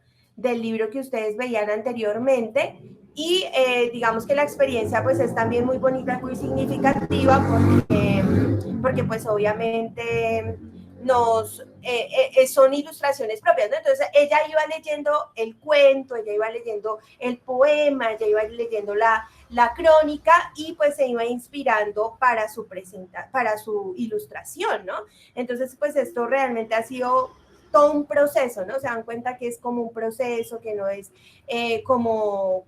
que ustedes veían anteriormente. Y digamos que la experiencia pues es también muy bonita, muy significativa, porque pues obviamente son ilustraciones propias, ¿no? Entonces ella iba leyendo el cuento, ella iba leyendo el poema, ella iba leyendo la crónica y pues se iba inspirando para su ilustración, ¿no? Entonces pues esto realmente ha sido todo un proceso, ¿no? Se dan cuenta que es como un proceso, que no es como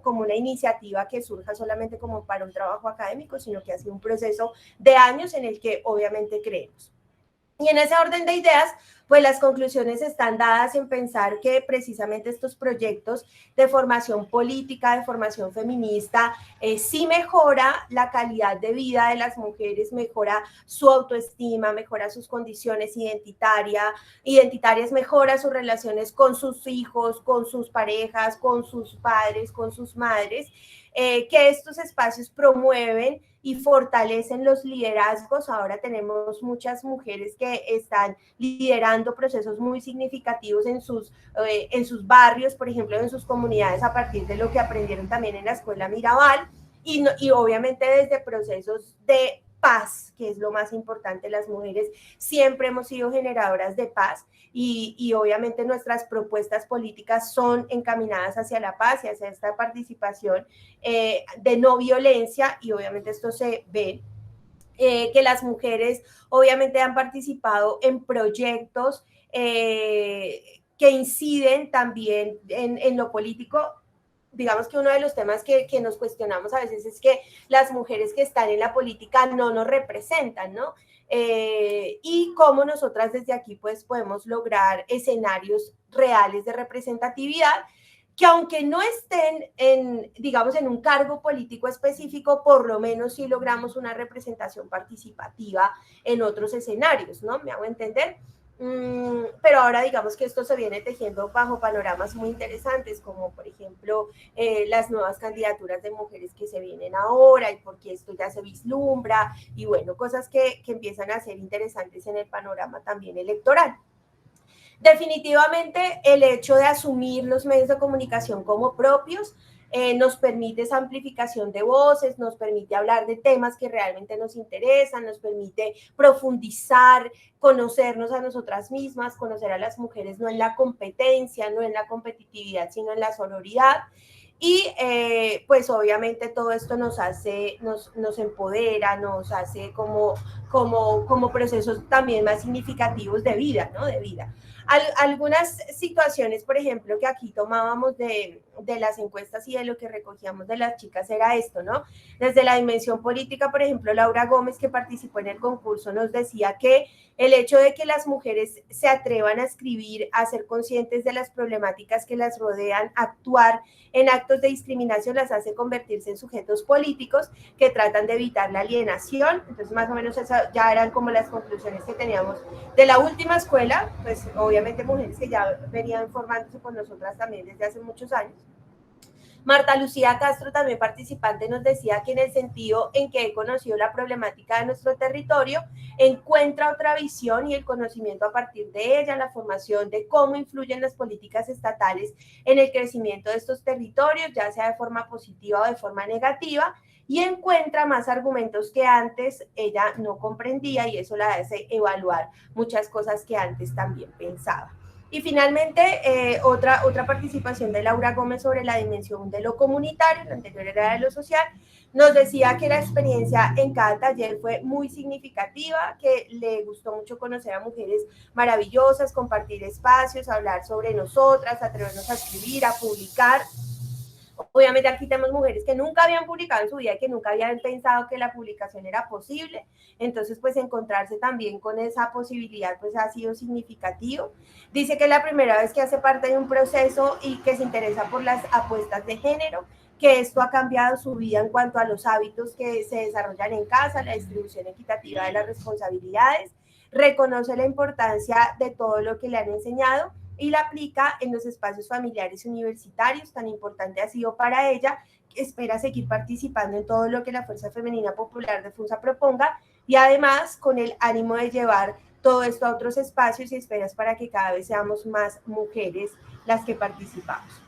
una iniciativa que surja solamente como para un trabajo académico, sino que ha sido un proceso de años en el que obviamente creemos. Y en ese orden de ideas, pues las conclusiones están dadas en pensar que precisamente estos proyectos de formación política, de formación feminista, sí mejora la calidad de vida de las mujeres, mejora su autoestima, mejora sus condiciones identitarias, mejora sus relaciones con sus hijos, con sus parejas, con sus padres, con sus madres, que estos espacios promueven y fortalecen los liderazgos. Ahora tenemos muchas mujeres que están liderando procesos muy significativos en sus barrios, por ejemplo, en sus comunidades, a partir de lo que aprendieron también en la Escuela Mirabal, y obviamente desde procesos de paz, que es lo más importante. Las mujeres siempre hemos sido generadoras de paz y obviamente nuestras propuestas políticas son encaminadas hacia la paz y hacia esta participación de no violencia, y obviamente esto se ve que las mujeres obviamente han participado en proyectos que inciden también en lo político. Digamos que uno de los temas que nos cuestionamos a veces es que las mujeres que están en la política no nos representan, ¿no? Y cómo nosotras desde aquí pues podemos lograr escenarios reales de representatividad, que aunque no estén digamos, en un cargo político específico, por lo menos sí logramos una representación participativa en otros escenarios, ¿no? ¿Me hago entender? Pero ahora digamos que esto se viene tejiendo bajo panoramas muy interesantes, como por ejemplo las nuevas candidaturas de mujeres que se vienen ahora, y porque esto ya se vislumbra, y bueno, cosas que empiezan a ser interesantes en el panorama también electoral. Definitivamente el hecho de asumir los medios de comunicación como propios nos permite esa amplificación de voces, nos permite hablar de temas que realmente nos interesan, nos permite profundizar, conocernos a nosotras mismas, conocer a las mujeres no en la competencia, no en la competitividad, sino en la sororidad. Y pues obviamente todo esto nos empodera, nos hace como procesos también más significativos de vida, ¿no? De vida. Algunas situaciones, por ejemplo, que aquí tomábamos de de las encuestas y de lo que recogíamos de las chicas era esto, ¿no? Desde la dimensión política, por ejemplo, Laura Gómez, que participó en el concurso, nos decía que el hecho de que las mujeres se atrevan a escribir, a ser conscientes de las problemáticas que las rodean, actuar en actos de discriminación, las hace convertirse en sujetos políticos que tratan de evitar la alienación. Entonces, más o menos esas ya eran como las conclusiones que teníamos de la última escuela, pues obviamente mujeres que ya venían formándose con nosotras también desde hace muchos años. Marta Lucía Castro, también participante, nos decía que en el sentido en que he conocido la problemática de nuestro territorio, encuentra otra visión y el conocimiento a partir de ella, la formación de cómo influyen las políticas estatales en el crecimiento de estos territorios, ya sea de forma positiva o de forma negativa, y encuentra más argumentos que antes ella no comprendía y eso la hace evaluar muchas cosas que antes también pensaba. Y finalmente, otra participación de Laura Gómez sobre la dimensión de lo comunitario, la anterior era de lo social, nos decía que la experiencia en cada taller fue muy significativa, que le gustó mucho conocer a mujeres maravillosas, compartir espacios, hablar sobre nosotras, atrevernos a escribir, a publicar. Obviamente aquí tenemos mujeres que nunca habían publicado en su vida, que nunca habían pensado que la publicación era posible, entonces pues encontrarse también con esa posibilidad pues ha sido significativo. Dice que es la primera vez que hace parte de un proceso y que se interesa por las apuestas de género, que esto ha cambiado su vida en cuanto a los hábitos que se desarrollan en casa, la distribución equitativa de las responsabilidades, reconoce la importancia de todo lo que le han enseñado y la aplica en los espacios familiares y universitarios, tan importante ha sido para ella, que espera seguir participando en todo lo que la Fuerza Femenina Popular de FUNSA proponga y además con el ánimo de llevar todo esto a otros espacios y esperas para que cada vez seamos más mujeres las que participamos.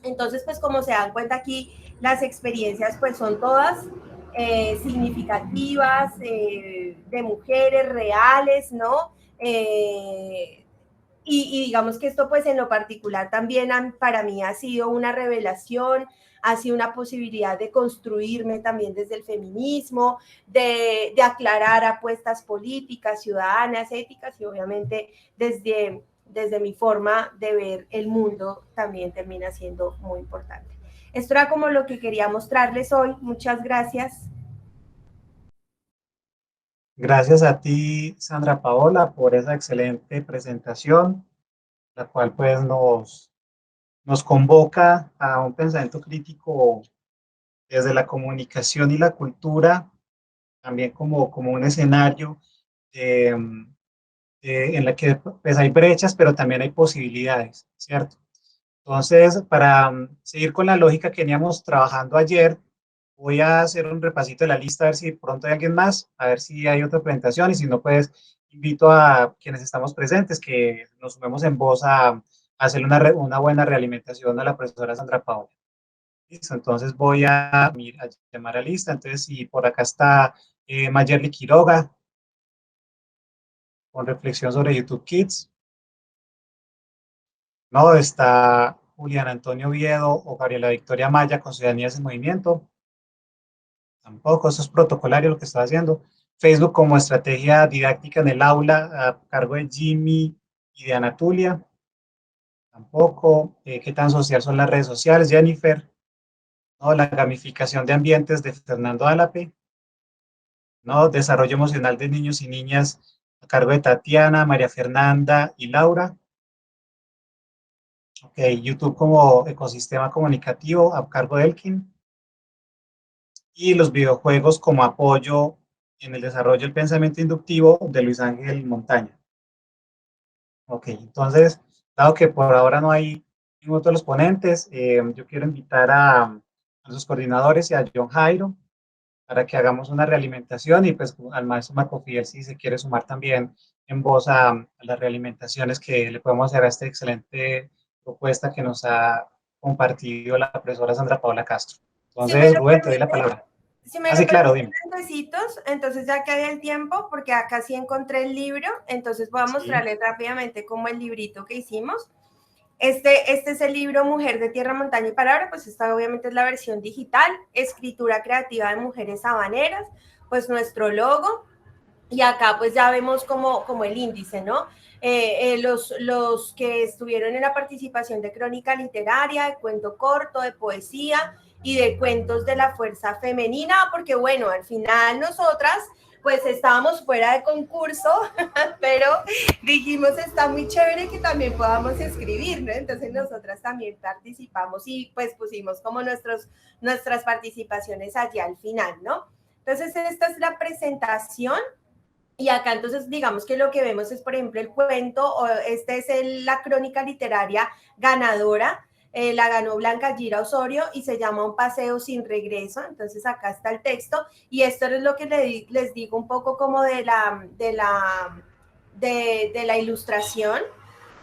Entonces, pues como se dan cuenta aquí, las experiencias pues son todas significativas, de mujeres reales, ¿no? Y digamos que esto pues en lo particular también para mí ha sido una revelación, ha sido una posibilidad de construirme también desde el feminismo, de aclarar apuestas políticas, ciudadanas, éticas y obviamente desde mi forma de ver el mundo también termina siendo muy importante. Esto era como lo que quería mostrarles hoy. Muchas gracias. Gracias a ti, Sandra Paola, por esa excelente presentación, la cual pues nos convoca a un pensamiento crítico desde la comunicación y la cultura, también como un escenario en la que pues, hay brechas, pero también hay posibilidades, ¿cierto? Entonces, para seguir con la lógica que veníamos trabajando ayer, voy a hacer un repasito de la lista, a ver si pronto hay alguien más, a ver si hay otra presentación, y si no, pues invito a quienes estamos presentes que nos sumemos en voz a hacer una buena realimentación a la profesora Sandra Paola. Listo, entonces voy a llamar a lista. Entonces, si por acá está Mayerly Quiroga, con reflexión sobre YouTube Kids. No, está Julián Antonio Oviedo o Gabriela Victoria Maya con Ciudadanías en Movimiento. Tampoco, eso es protocolario lo que está haciendo. Facebook como estrategia didáctica en el aula a cargo de Jimmy y de Anatulia. Tampoco. ¿Qué tan social son las redes sociales? Jennifer. No, la gamificación de ambientes de Fernando Álape. No, desarrollo emocional de niños y niñas a cargo de Tatiana, María Fernanda y Laura. Ok, YouTube como ecosistema comunicativo a cargo de Elkin. Y los videojuegos como apoyo en el desarrollo del pensamiento inductivo de Luis Ángel Montaña. Ok, entonces, dado que por ahora no hay ninguno de los ponentes, yo quiero invitar a sus coordinadores y a John Jairo para que hagamos una realimentación y pues al maestro Marco Fidel si se quiere sumar también en voz a las realimentaciones que le podemos hacer a esta excelente propuesta que nos ha compartido la profesora Sandra Paola Castro. Entonces, Si Rubén, te doy la palabra. Si me Así, claro, dime. Besitos, entonces ya que hay el tiempo, porque acá sí encontré el libro, entonces voy a mostrarles rápidamente como el librito que hicimos. Este es el libro Mujer de Tierra, Montaña y Palabra, pues esta obviamente es la versión digital, escritura creativa de mujeres habaneras, pues nuestro logo, Y acá pues ya vemos como el índice, ¿no? Los que estuvieron en la participación de crónica literaria, de cuento corto, de poesía y de cuentos de la fuerza femenina, porque bueno, al final nosotras pues estábamos fuera de concurso, pero dijimos está muy chévere que también podamos escribir, ¿no? Entonces nosotras también participamos y pues pusimos como nuestras participaciones allí al final, ¿no? Entonces esta es la presentación. Y acá entonces digamos que lo que vemos es, por ejemplo, el cuento, esta es la crónica literaria ganadora, la ganó Blanca Gira Osorio y se llama Un paseo sin regreso. Entonces acá está el texto y esto es lo que les digo un poco como de la ilustración,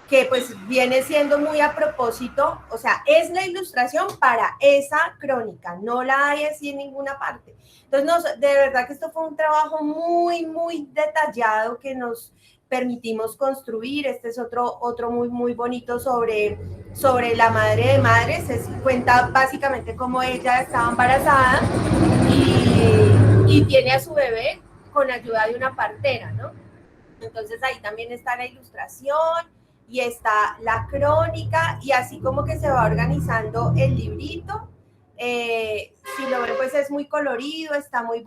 que pues viene siendo muy a propósito, o sea, es la ilustración para esa crónica, no la hay así en ninguna parte. Entonces, de verdad que esto fue un trabajo muy, muy detallado que nos permitimos construir. Este es otro muy, muy bonito sobre la madre de madres. Cuenta básicamente cómo ella estaba embarazada y tiene a su bebé con ayuda de una partera, ¿no? Entonces ahí también está la ilustración y está la crónica y así como que se va organizando el librito. Si lo ven, pues es muy colorido, está muy,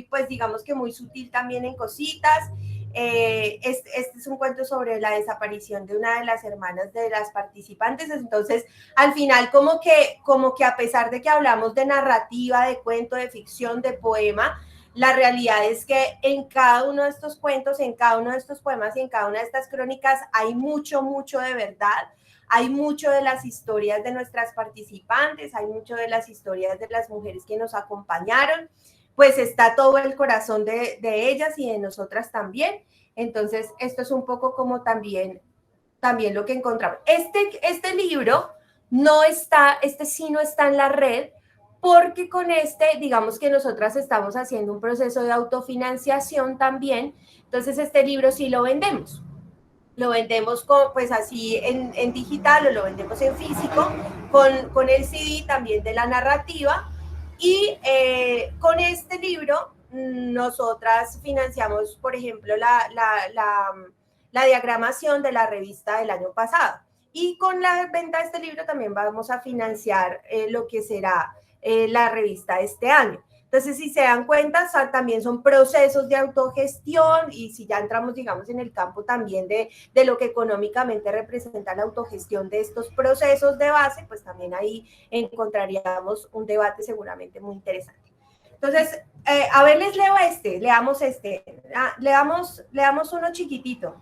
pues digamos que muy sutil también en cositas. Este es un cuento sobre la desaparición de una de las hermanas de las participantes. Entonces, al final, como que a pesar de que hablamos de narrativa, de cuento, de ficción, de poema, la realidad es que en cada uno de estos cuentos, en cada uno de estos poemas y en cada una de estas crónicas hay mucho, mucho de verdad. Hay mucho de las historias de nuestras participantes, hay mucho de las historias de las mujeres que nos acompañaron, pues está todo el corazón de ellas y de nosotras también. Entonces, esto es un poco como también lo que encontramos. Este libro no está, sí no está en la red, porque con digamos que nosotras estamos haciendo un proceso de autofinanciación también, entonces este libro sí lo vendemos. Lo vendemos pues así en digital o lo vendemos en físico, con el CD también de la narrativa. Y con este libro nosotras financiamos, por ejemplo, la diagramación de la revista del año pasado. Y con la venta de este libro también vamos a financiar lo que será la revista de este año. Entonces, si se dan cuenta, también son procesos de autogestión y si ya entramos, digamos, en el campo también de lo que económicamente representa la autogestión de estos procesos de base, pues también ahí encontraríamos un debate seguramente muy interesante. Entonces, a ver, les leo leamos leamos uno chiquitito,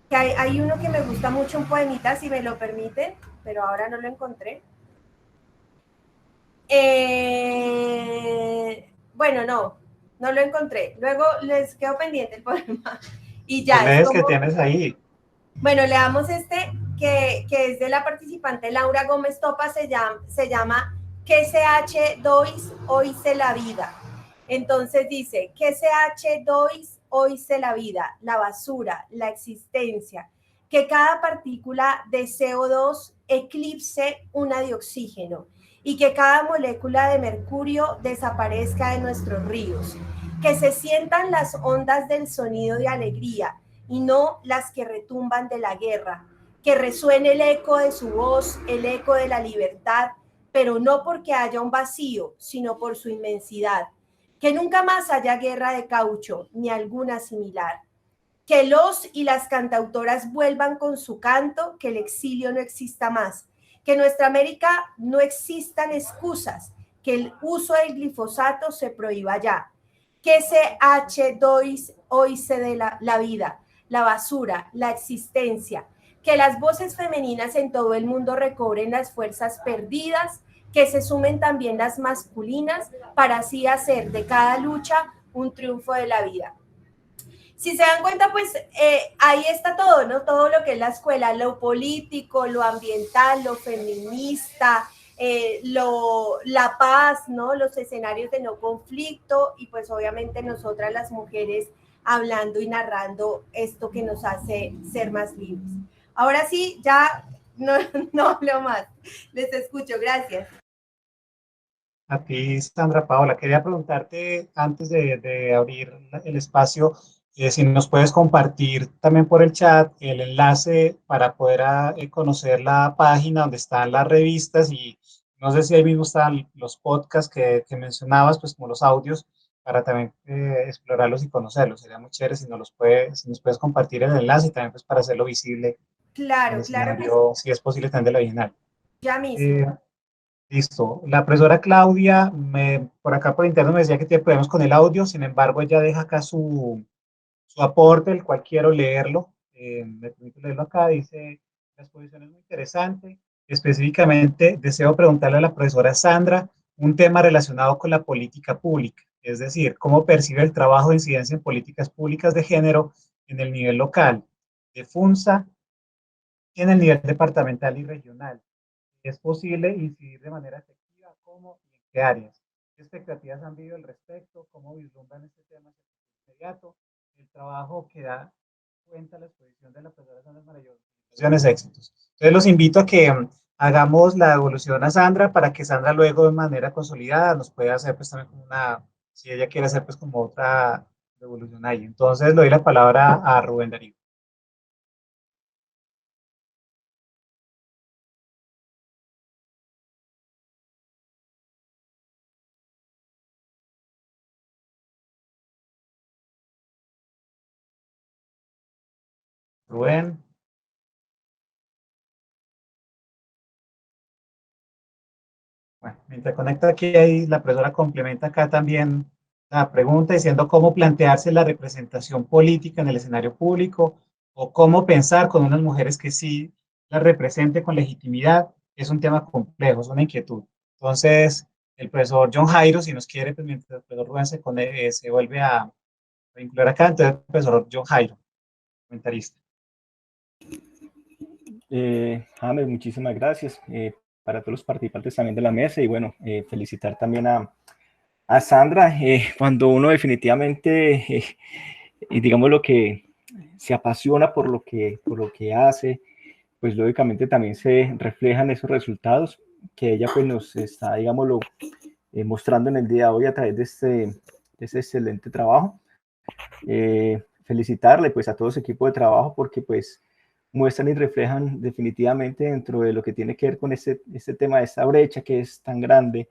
que hay uno que me gusta mucho, un poemita, si me lo permiten, pero ahora no lo encontré. Bueno, no lo encontré. Luego les quedo pendiente el poema. Y ya es como... que tienes ahí. Bueno, leamos que es de la participante Laura Gómez Topa, se llama ¿Qué CH dois hoy se la vida? Entonces dice, ¿qué CH dois hoy se la vida? La basura, la existencia, que cada partícula de CO2 eclipse una de oxígeno y que cada molécula de mercurio desaparezca de nuestros ríos, que se sientan las ondas del sonido de alegría y no las que retumban de la guerra, que resuene el eco de su voz, el eco de la libertad, pero no porque haya un vacío, sino por su inmensidad, que nunca más haya guerra de caucho ni alguna similar, que los y las cantautoras vuelvan con su canto, que el exilio no exista más, que en nuestra América no existan excusas, que el uso del glifosato se prohíba ya, que ese H2 hoy se dé la vida, la basura, la existencia, que las voces femeninas en todo el mundo recobren las fuerzas perdidas, que se sumen también las masculinas para así hacer de cada lucha un triunfo de la vida. Si se dan cuenta, pues ahí está todo, ¿no? Todo lo que es la escuela, lo político, lo ambiental, lo feminista, la paz, ¿no? Los escenarios de no conflicto y pues obviamente nosotras las mujeres hablando y narrando esto que nos hace ser más libres. Ahora sí, ya no hablo más. Les escucho, gracias. A ti, Sandra Paola, quería preguntarte antes de abrir el espacio, Si nos puedes compartir también por el chat el enlace para poder conocer la página donde están las revistas y no sé si ahí mismo están los podcasts que mencionabas, pues como los audios, para también explorarlos y conocerlos. Sería muy chévere si nos puedes compartir el enlace y también pues para hacerlo visible en el Claro, claro que sí. escenario, si es posible, también de la original. Ya mismo. Eh, Listo. La profesora Claudia, por acá por interno me decía que tiene problemas con el audio, sin embargo, ella deja acá su aporte, el cual quiero leerlo. Me permito leerlo acá. Dice, la exposición es muy interesante. Específicamente, deseo preguntarle a la profesora Sandra un tema relacionado con la política pública, es decir, cómo percibe el trabajo de incidencia en políticas públicas de género en el nivel local, de FUNSA, y en el nivel departamental y regional. ¿Es posible incidir de manera efectiva? ¿Cómo y en qué áreas? ¿Qué expectativas han vivido al respecto? ¿Cómo vislumbran este tema inmediato? El trabajo que da cuenta la exposición de la profesora Sandra Marayoso. Éxitos. Entonces los invito a que hagamos la devolución a Sandra para que Sandra luego de manera consolidada nos pueda hacer pues también como una, si ella quiere hacer pues como otra devolución ahí. Entonces le doy la palabra a Rubén Darío. Rubén. Bueno, mientras conecta aquí, ahí la profesora complementa acá también la pregunta diciendo cómo plantearse la representación política en el escenario público o cómo pensar con unas mujeres que sí la represente con legitimidad. Es un tema complejo, es una inquietud. Entonces, el profesor John Jairo, si nos quiere, pues mientras el profesor Rubén se vuelve a vincular acá, entonces el profesor John Jairo, comentarista. James, muchísimas gracias para todos los participantes también de la mesa y bueno, felicitar también a Sandra. Cuando uno definitivamente, y digamos lo que se apasiona por lo que hace, pues lógicamente también se reflejan esos resultados que ella pues nos está, digámoslo, mostrando en el día de hoy a través de este excelente trabajo. Felicitarle pues a todo su equipo de trabajo porque pues muestran y reflejan definitivamente dentro de lo que tiene que ver con este tema de esta brecha que es tan grande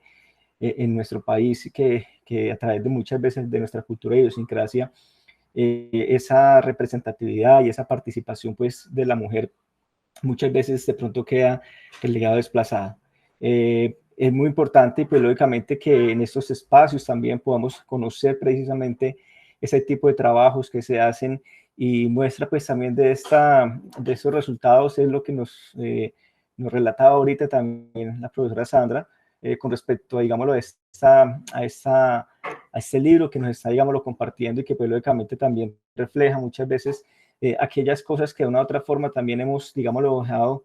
en nuestro país, que a través de muchas veces de nuestra cultura y idiosincrasia, esa representatividad y esa participación pues de la mujer muchas veces de pronto queda relegada, desplazada. Es muy importante y pues lógicamente que en estos espacios también podamos conocer precisamente ese tipo de trabajos que se hacen y muestra pues también de esos resultados es lo que nos relataba ahorita también la profesora Sandra con respecto a, digámoslo, a este libro que nos está, digámoslo, compartiendo y que pues lógicamente también refleja muchas veces aquellas cosas que de una u otra forma también hemos, digámoslo, dejado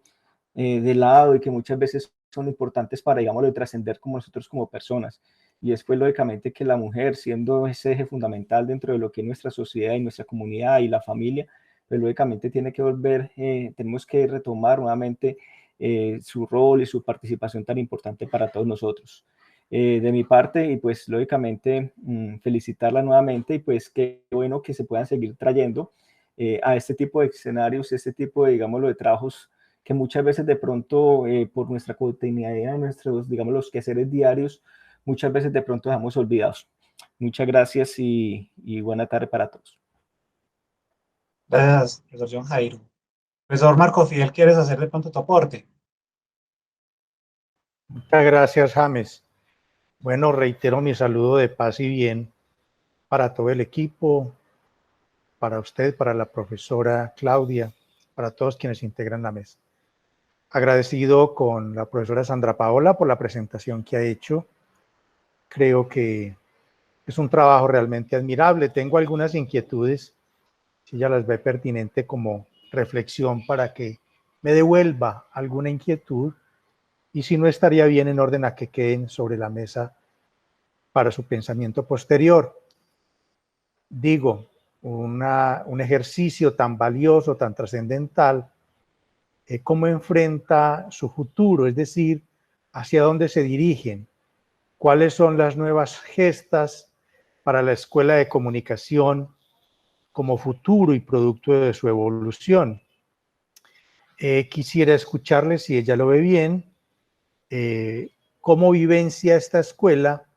de lado y que muchas veces son importantes para, digámoslo, trascender como nosotros como personas. Y después, lógicamente, que la mujer, siendo ese eje fundamental dentro de lo que es nuestra sociedad y nuestra comunidad y la familia, pues lógicamente tiene que volver, tenemos que retomar nuevamente su rol y su participación tan importante para todos nosotros. De mi parte, y pues lógicamente felicitarla nuevamente y pues qué bueno que se puedan seguir trayendo a este tipo de escenarios, este tipo de, digámoslo, de trabajos que muchas veces de pronto por nuestra cotidianidad, nuestros, digamos, los quehaceres diarios, muchas veces de pronto dejamos olvidados. Muchas gracias y buena tarde para todos. Gracias, profesor John Jairo. Profesor Marco Fidel, ¿quieres hacer de pronto tu aporte? Muchas gracias, James. Bueno, reitero mi saludo de paz y bien para todo el equipo, para usted, para la profesora Claudia, para todos quienes integran la mesa. Agradecido con la profesora Sandra Paola por la presentación que ha hecho. Creo que es un trabajo realmente admirable. Tengo algunas inquietudes, si ella las ve pertinente como reflexión para que me devuelva alguna inquietud y si no estaría bien en orden a que queden sobre la mesa para su pensamiento posterior. Digo, un ejercicio tan valioso, tan trascendental, cómo enfrenta su futuro, es decir, hacia dónde se dirigen, cuáles son las nuevas gestas para la Escuela de Comunicación como futuro y producto de su evolución. Quisiera escucharle, si ella lo ve bien, cómo vivencia esta escuela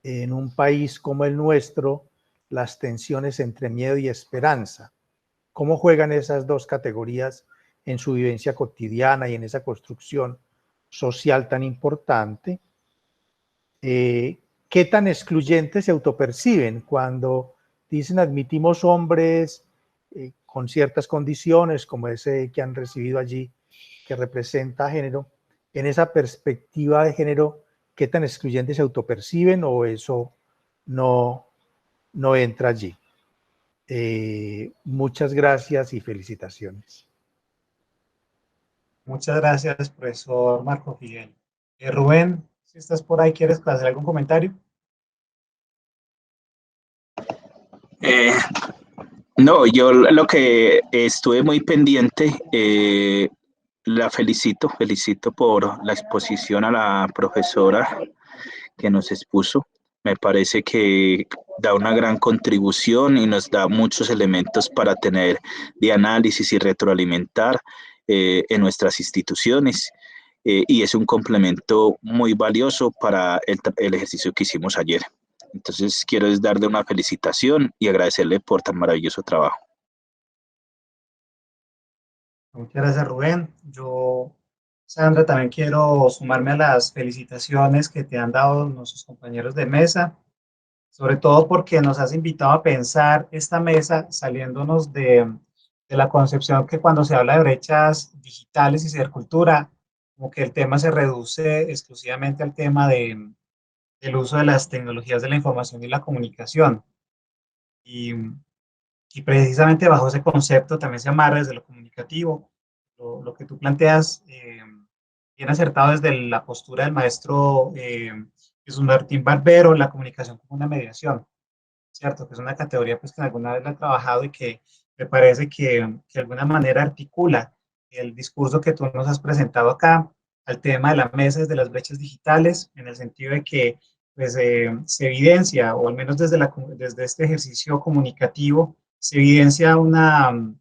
en un país como el nuestro, las tensiones entre miedo y esperanza. ¿Cómo juegan esas dos categorías en su vivencia cotidiana y en esa construcción social tan importante? ¿Qué tan excluyentes se autoperciben cuando dicen admitimos hombres con ciertas condiciones, como ese que han recibido allí, que representa género? En esa perspectiva de género, ¿qué tan excluyentes se autoperciben o eso no entra allí? Muchas gracias y felicitaciones. Muchas gracias, profesor Marco Fidel. Rubén, si estás por ahí, ¿quieres hacer algún comentario? No, yo lo que estuve muy pendiente, la felicito por la exposición a la profesora que nos expuso. Me parece que da una gran contribución y nos da muchos elementos para tener de análisis y retroalimentar en nuestras instituciones. Y es un complemento muy valioso para el ejercicio que hicimos ayer. Entonces quiero darle una felicitación y agradecerle por tan maravilloso trabajo. Muchas gracias, Rubén. Yo, Sandra, también quiero sumarme a las felicitaciones que te han dado nuestros compañeros de mesa, sobre todo porque nos has invitado a pensar esta mesa saliéndonos de la concepción que cuando se habla de brechas digitales y cibercultura, como que el tema se reduce exclusivamente al tema del uso de las tecnologías de la información y la comunicación. Y, y precisamente bajo ese concepto también se amarra desde lo comunicativo. Lo que tú planteas, bien acertado desde la postura del maestro Jesús Martín Barbero, la comunicación como una mediación, ¿cierto? Que es una categoría pues, que alguna vez la he trabajado y que me parece que de alguna manera articula el discurso que tú nos has presentado acá al tema de la mesa desde las brechas digitales, en el sentido de que pues, se evidencia, o al menos desde este ejercicio comunicativo, se evidencia unas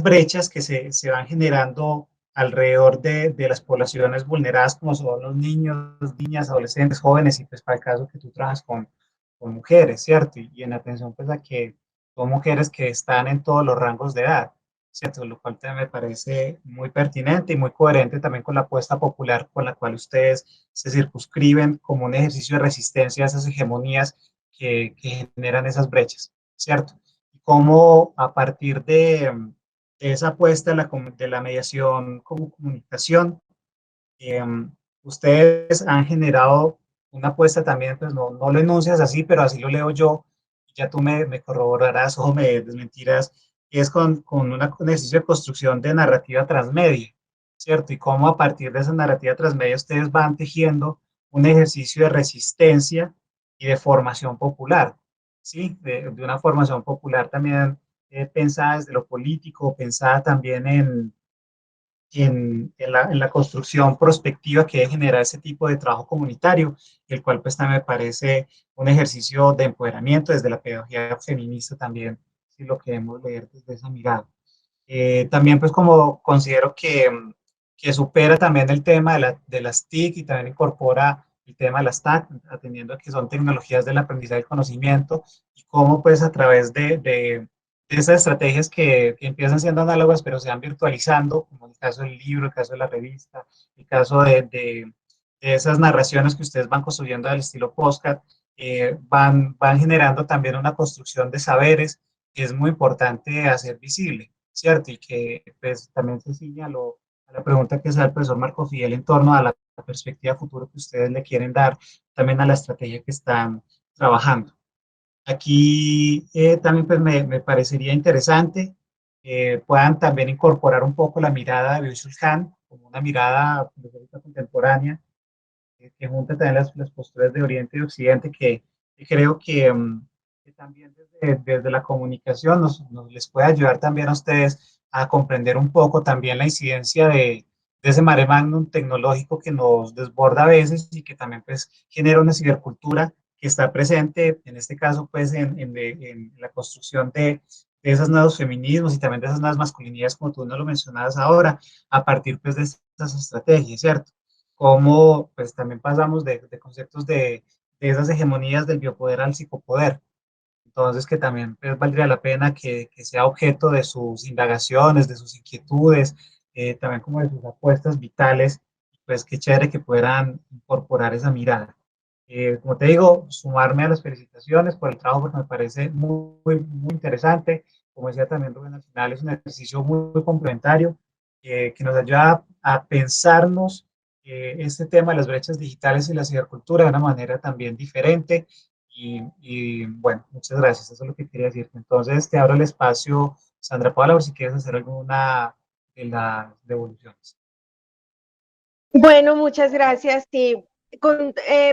brechas que se van generando alrededor de las poblaciones vulneradas, como son los niños, niñas, adolescentes, jóvenes, y pues para el caso que tú trabajas con mujeres, ¿cierto? Y en atención pues a que son mujeres que están en todos los rangos de edad, ¿cierto? Lo cual también me parece muy pertinente y muy coherente también con la apuesta popular con la cual ustedes se circunscriben como un ejercicio de resistencia a esas hegemonías que generan esas brechas, ¿cierto? Y cómo a partir de esa apuesta de la mediación como comunicación, eh, ustedes han generado una apuesta también, pues no lo enuncias así, pero así lo leo yo, ya tú me corroborarás o me desmentirás, que es con un ejercicio de construcción de narrativa transmedia, ¿cierto? Y cómo a partir de esa narrativa transmedia ustedes van tejiendo un ejercicio de resistencia y de formación popular, ¿sí? De una formación popular también pensada desde lo político, pensada también en la construcción prospectiva que debe generar ese tipo de trabajo comunitario, el cual pues también me parece un ejercicio de empoderamiento desde la pedagogía feminista también, si lo queremos leer desde esa mirada. También pues como considero que supera también el tema de las TIC y también incorpora el tema de las TAC, atendiendo a que son tecnologías del aprendizaje del conocimiento y cómo pues a través de esas estrategias que empiezan siendo análogas pero se van virtualizando, como el caso del libro, el caso de la revista, el caso de esas narraciones que ustedes van construyendo al estilo podcast, van generando también una construcción de saberes que es muy importante hacer visible, ¿cierto? Y que pues, también se ciña a la pregunta que hace el profesor Marco Fidel en torno a la perspectiva futuro que ustedes le quieren dar, también a la estrategia que están trabajando. Aquí también pues, me parecería interesante puedan también incorporar un poco la mirada de Byung-Chul Han como una mirada contemporánea que junta también las posturas de Oriente y Occidente, que creo que también desde la comunicación nos les puede ayudar también a ustedes a comprender un poco también la incidencia de ese mare magnum tecnológico que nos desborda a veces y que también pues genera una cibercultura que está presente, en este caso, pues, en la construcción de esos nuevos feminismos y también de esas nuevas masculinidades, como tú nos lo mencionabas ahora, a partir, pues, de estas estrategias, ¿cierto? Como, pues, también pasamos de conceptos de esas hegemonías del biopoder al psicopoder. Entonces, que también pues, valdría la pena que sea objeto de sus indagaciones, de sus inquietudes, también como de sus apuestas vitales, pues qué chévere que puedan incorporar esa mirada. Como te digo, sumarme a las felicitaciones por el trabajo porque me parece muy interesante. Como decía también Rubén, al final es un ejercicio muy complementario que nos ayuda a pensarnos este tema de las brechas digitales y la cibercultura de una manera también diferente. Y bueno, muchas gracias, eso es lo que quería decirte. Entonces, te abro el espacio, Sandra Paula, por si quieres hacer alguna de las devoluciones. Bueno, muchas gracias. Sí,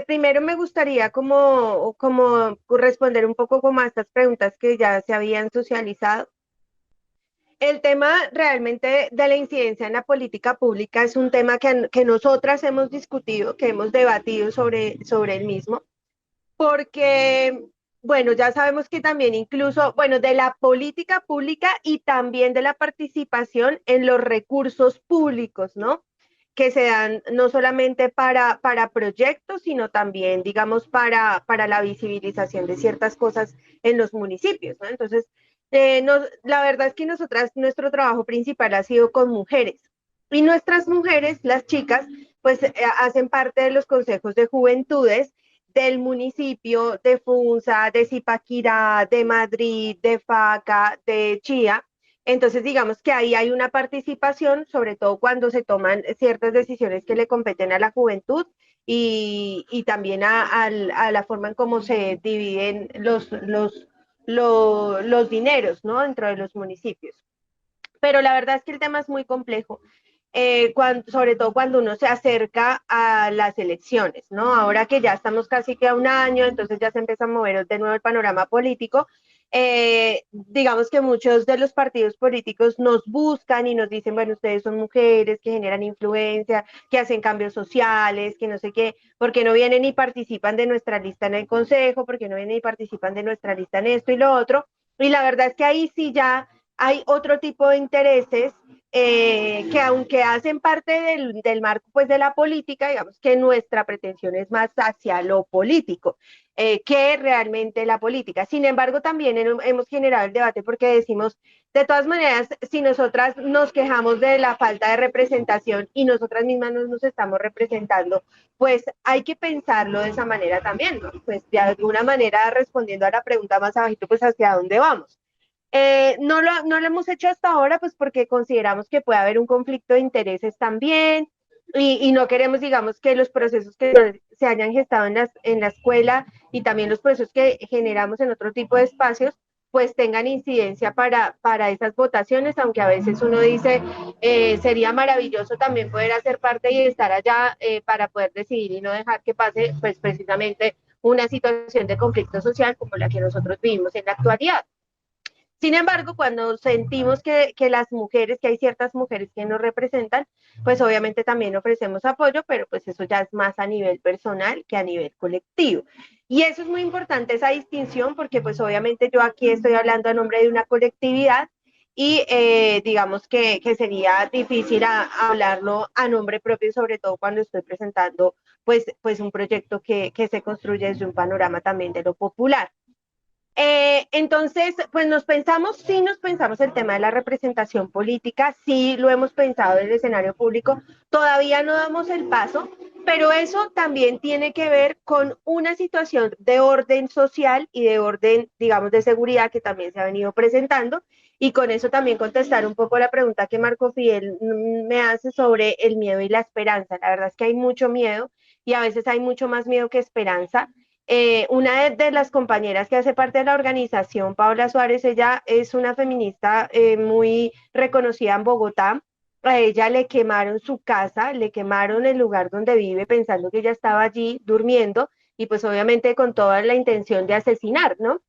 primero me gustaría como responder un poco como a estas preguntas que ya se habían socializado. El tema realmente de la incidencia en la política pública es un tema que nosotras hemos discutido, que hemos debatido sobre el mismo, porque, bueno, ya sabemos que también incluso, bueno, de la política pública y también de la participación en los recursos públicos, ¿no? Que se dan no solamente para proyectos, sino también, digamos, para la visibilización de ciertas cosas en los municipios, ¿no? Entonces, la verdad es que nosotras, nuestro trabajo principal ha sido con mujeres. Y nuestras mujeres, las chicas, pues hacen parte de los consejos de juventudes del municipio, de Funza, de Zipaquirá, de Madrid, de Faca, de Chía. Entonces, digamos que ahí hay una participación, sobre todo cuando se toman ciertas decisiones que le competen a la juventud y también a la forma en cómo se dividen los dineros, ¿no? Dentro de los municipios. Pero la verdad es que el tema es muy complejo. Sobre todo cuando uno se acerca a las elecciones, ¿no? Ahora que ya estamos casi que a un año, entonces ya se empieza a mover de nuevo el panorama político. Digamos que muchos de los partidos políticos nos buscan y nos dicen, bueno, ustedes son mujeres que generan influencia, que hacen cambios sociales, que no sé qué, porque no vienen y participan de nuestra lista en el consejo, porque no vienen y participan de nuestra lista en esto y lo otro. Y la verdad es que ahí sí ya hay otro tipo de intereses que aunque hacen parte del marco pues de la política, digamos que nuestra pretensión es más hacia lo político que realmente la política. Sin embargo, también hemos generado el debate porque decimos, de todas maneras, si nosotras nos quejamos de la falta de representación y nosotras mismas no nos estamos representando, pues hay que pensarlo de esa manera también, ¿no? Pues de alguna manera respondiendo a la pregunta más abajito, pues hacia dónde vamos. No lo hemos hecho hasta ahora, pues porque consideramos que puede haber un conflicto de intereses también y no queremos, digamos, que los procesos que se hayan gestado en la escuela y también los procesos que generamos en otro tipo de espacios, pues tengan incidencia para esas votaciones, aunque a veces uno dice, sería maravilloso también poder hacer parte y estar allá para poder decidir y no dejar que pase, pues precisamente una situación de conflicto social como la que nosotros vivimos en la actualidad. Sin embargo, cuando sentimos que las mujeres, que hay ciertas mujeres que nos representan, pues obviamente también ofrecemos apoyo, pero pues eso ya es más a nivel personal que a nivel colectivo. Y eso es muy importante, esa distinción, porque pues obviamente yo aquí estoy hablando a nombre de una colectividad y digamos que sería difícil hablarlo a nombre propio, sobre todo cuando estoy presentando pues un proyecto que se construye desde un panorama también de lo popular. Entonces, pues sí nos pensamos el tema de la representación política, sí lo hemos pensado en el escenario público, todavía no damos el paso, pero eso también tiene que ver con una situación de orden social y de orden, digamos, de seguridad que también se ha venido presentando, y con eso también contestar un poco la pregunta que Marco Fidel me hace sobre el miedo y la esperanza. La verdad es que hay mucho miedo y a veces hay mucho más miedo que esperanza. Una de las compañeras que hace parte de la organización, Paola Suárez, ella es una feminista muy reconocida en Bogotá. A ella le quemaron su casa, le quemaron el lugar donde vive pensando que ella estaba allí durmiendo y pues obviamente con toda la intención de asesinar, ¿no?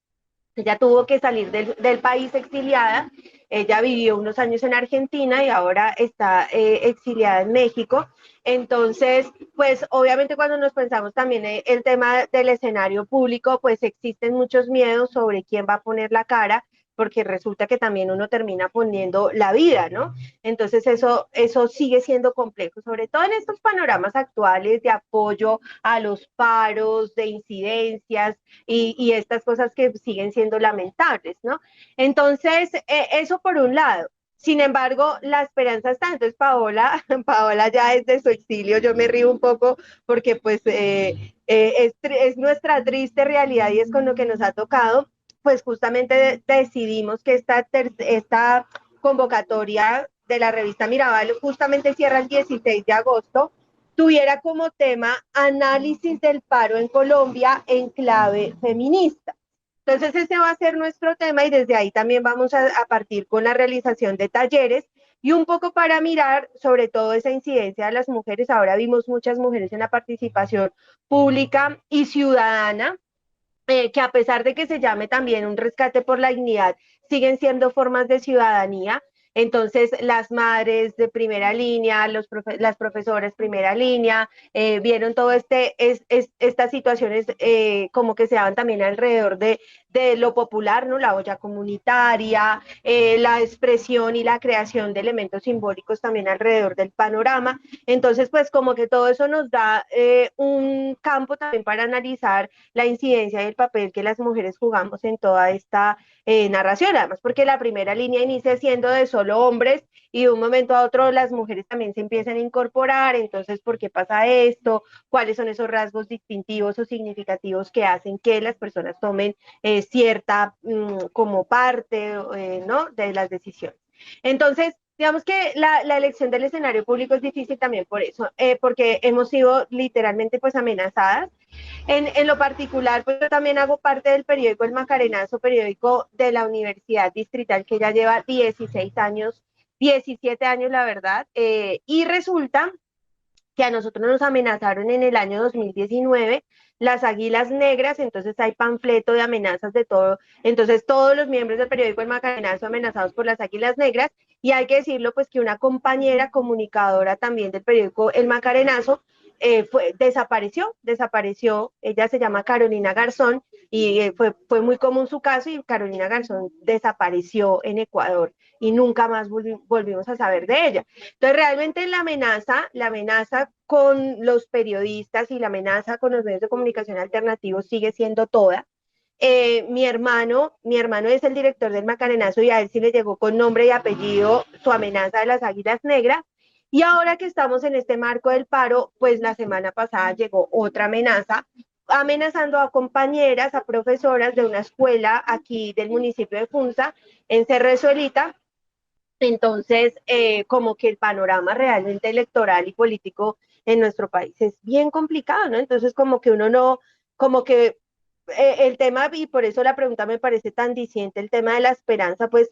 Ella tuvo que salir del país exiliada. Ella vivió unos años en Argentina y ahora está exiliada en México. Entonces, pues obviamente cuando nos pensamos también en el tema del escenario público, pues existen muchos miedos sobre quién va a poner la cara, porque resulta que también uno termina poniendo la vida, ¿no? Entonces eso sigue siendo complejo, sobre todo en estos panoramas actuales de apoyo a los paros, de incidencias y estas cosas que siguen siendo lamentables, ¿no? Entonces, eso por un lado. Sin embargo, la esperanza está. Entonces, Paola ya desde su exilio, yo me río un poco porque pues es nuestra triste realidad y es con lo que nos ha tocado, pues justamente decidimos que esta convocatoria de la revista Mirabal justamente cierra el 16 de agosto, tuviera como tema análisis del paro en Colombia en clave feminista. Entonces ese va a ser nuestro tema y desde ahí también vamos a partir con la realización de talleres y un poco para mirar sobre todo esa incidencia de las mujeres. Ahora vimos muchas mujeres en la participación pública y ciudadana, que a pesar de que se llame también un rescate por la dignidad, siguen siendo formas de ciudadanía. Entonces, las madres de primera línea, las profesoras primera línea, vieron todo estas situaciones como que se daban también alrededor de lo popular, ¿no? La olla comunitaria, la expresión y la creación de elementos simbólicos también alrededor del panorama. Entonces, pues como que todo eso nos da un campo también para analizar la incidencia y el papel que las mujeres jugamos en toda esta narración, además porque la primera línea inicia siendo de solo hombres y de un momento a otro las mujeres también se empiezan a incorporar. Entonces, ¿por qué pasa esto? ¿Cuáles son esos rasgos distintivos o significativos que hacen que las personas tomen cierta como parte ¿no? de las decisiones? Entonces, digamos que la elección del escenario público es difícil también por eso, porque hemos sido literalmente pues amenazadas. En lo particular, pues yo también hago parte del periódico El Macarenazo, periódico de la Universidad Distrital, que ya lleva 16 años, 17 años la verdad, y resulta que a nosotros nos amenazaron en el año 2019 las águilas negras. Entonces hay panfleto de amenazas de todo, entonces todos los miembros del periódico El Macarenazo amenazados por las águilas negras, y hay que decirlo pues que una compañera comunicadora también del periódico El Macarenazo desapareció, ella se llama Carolina Garzón y fue muy común su caso y Carolina Garzón desapareció en Ecuador y nunca más volvimos a saber de ella. Entonces realmente la amenaza con los periodistas y la amenaza con los medios de comunicación alternativos sigue siendo toda. Mi hermano es el director del Macarenazo y a él sí le llegó con nombre y apellido su amenaza de las águilas negras. Y ahora que estamos en este marco del paro, pues la semana pasada llegó otra amenaza, amenazando a compañeras, a profesoras de una escuela aquí del municipio de Funza, en Cerrezuelita. Entonces, como que el panorama realmente electoral y político en nuestro país es bien complicado, ¿no? Entonces, como que uno no, como que el tema, y por eso la pregunta me parece tan diciente, el tema de la esperanza, pues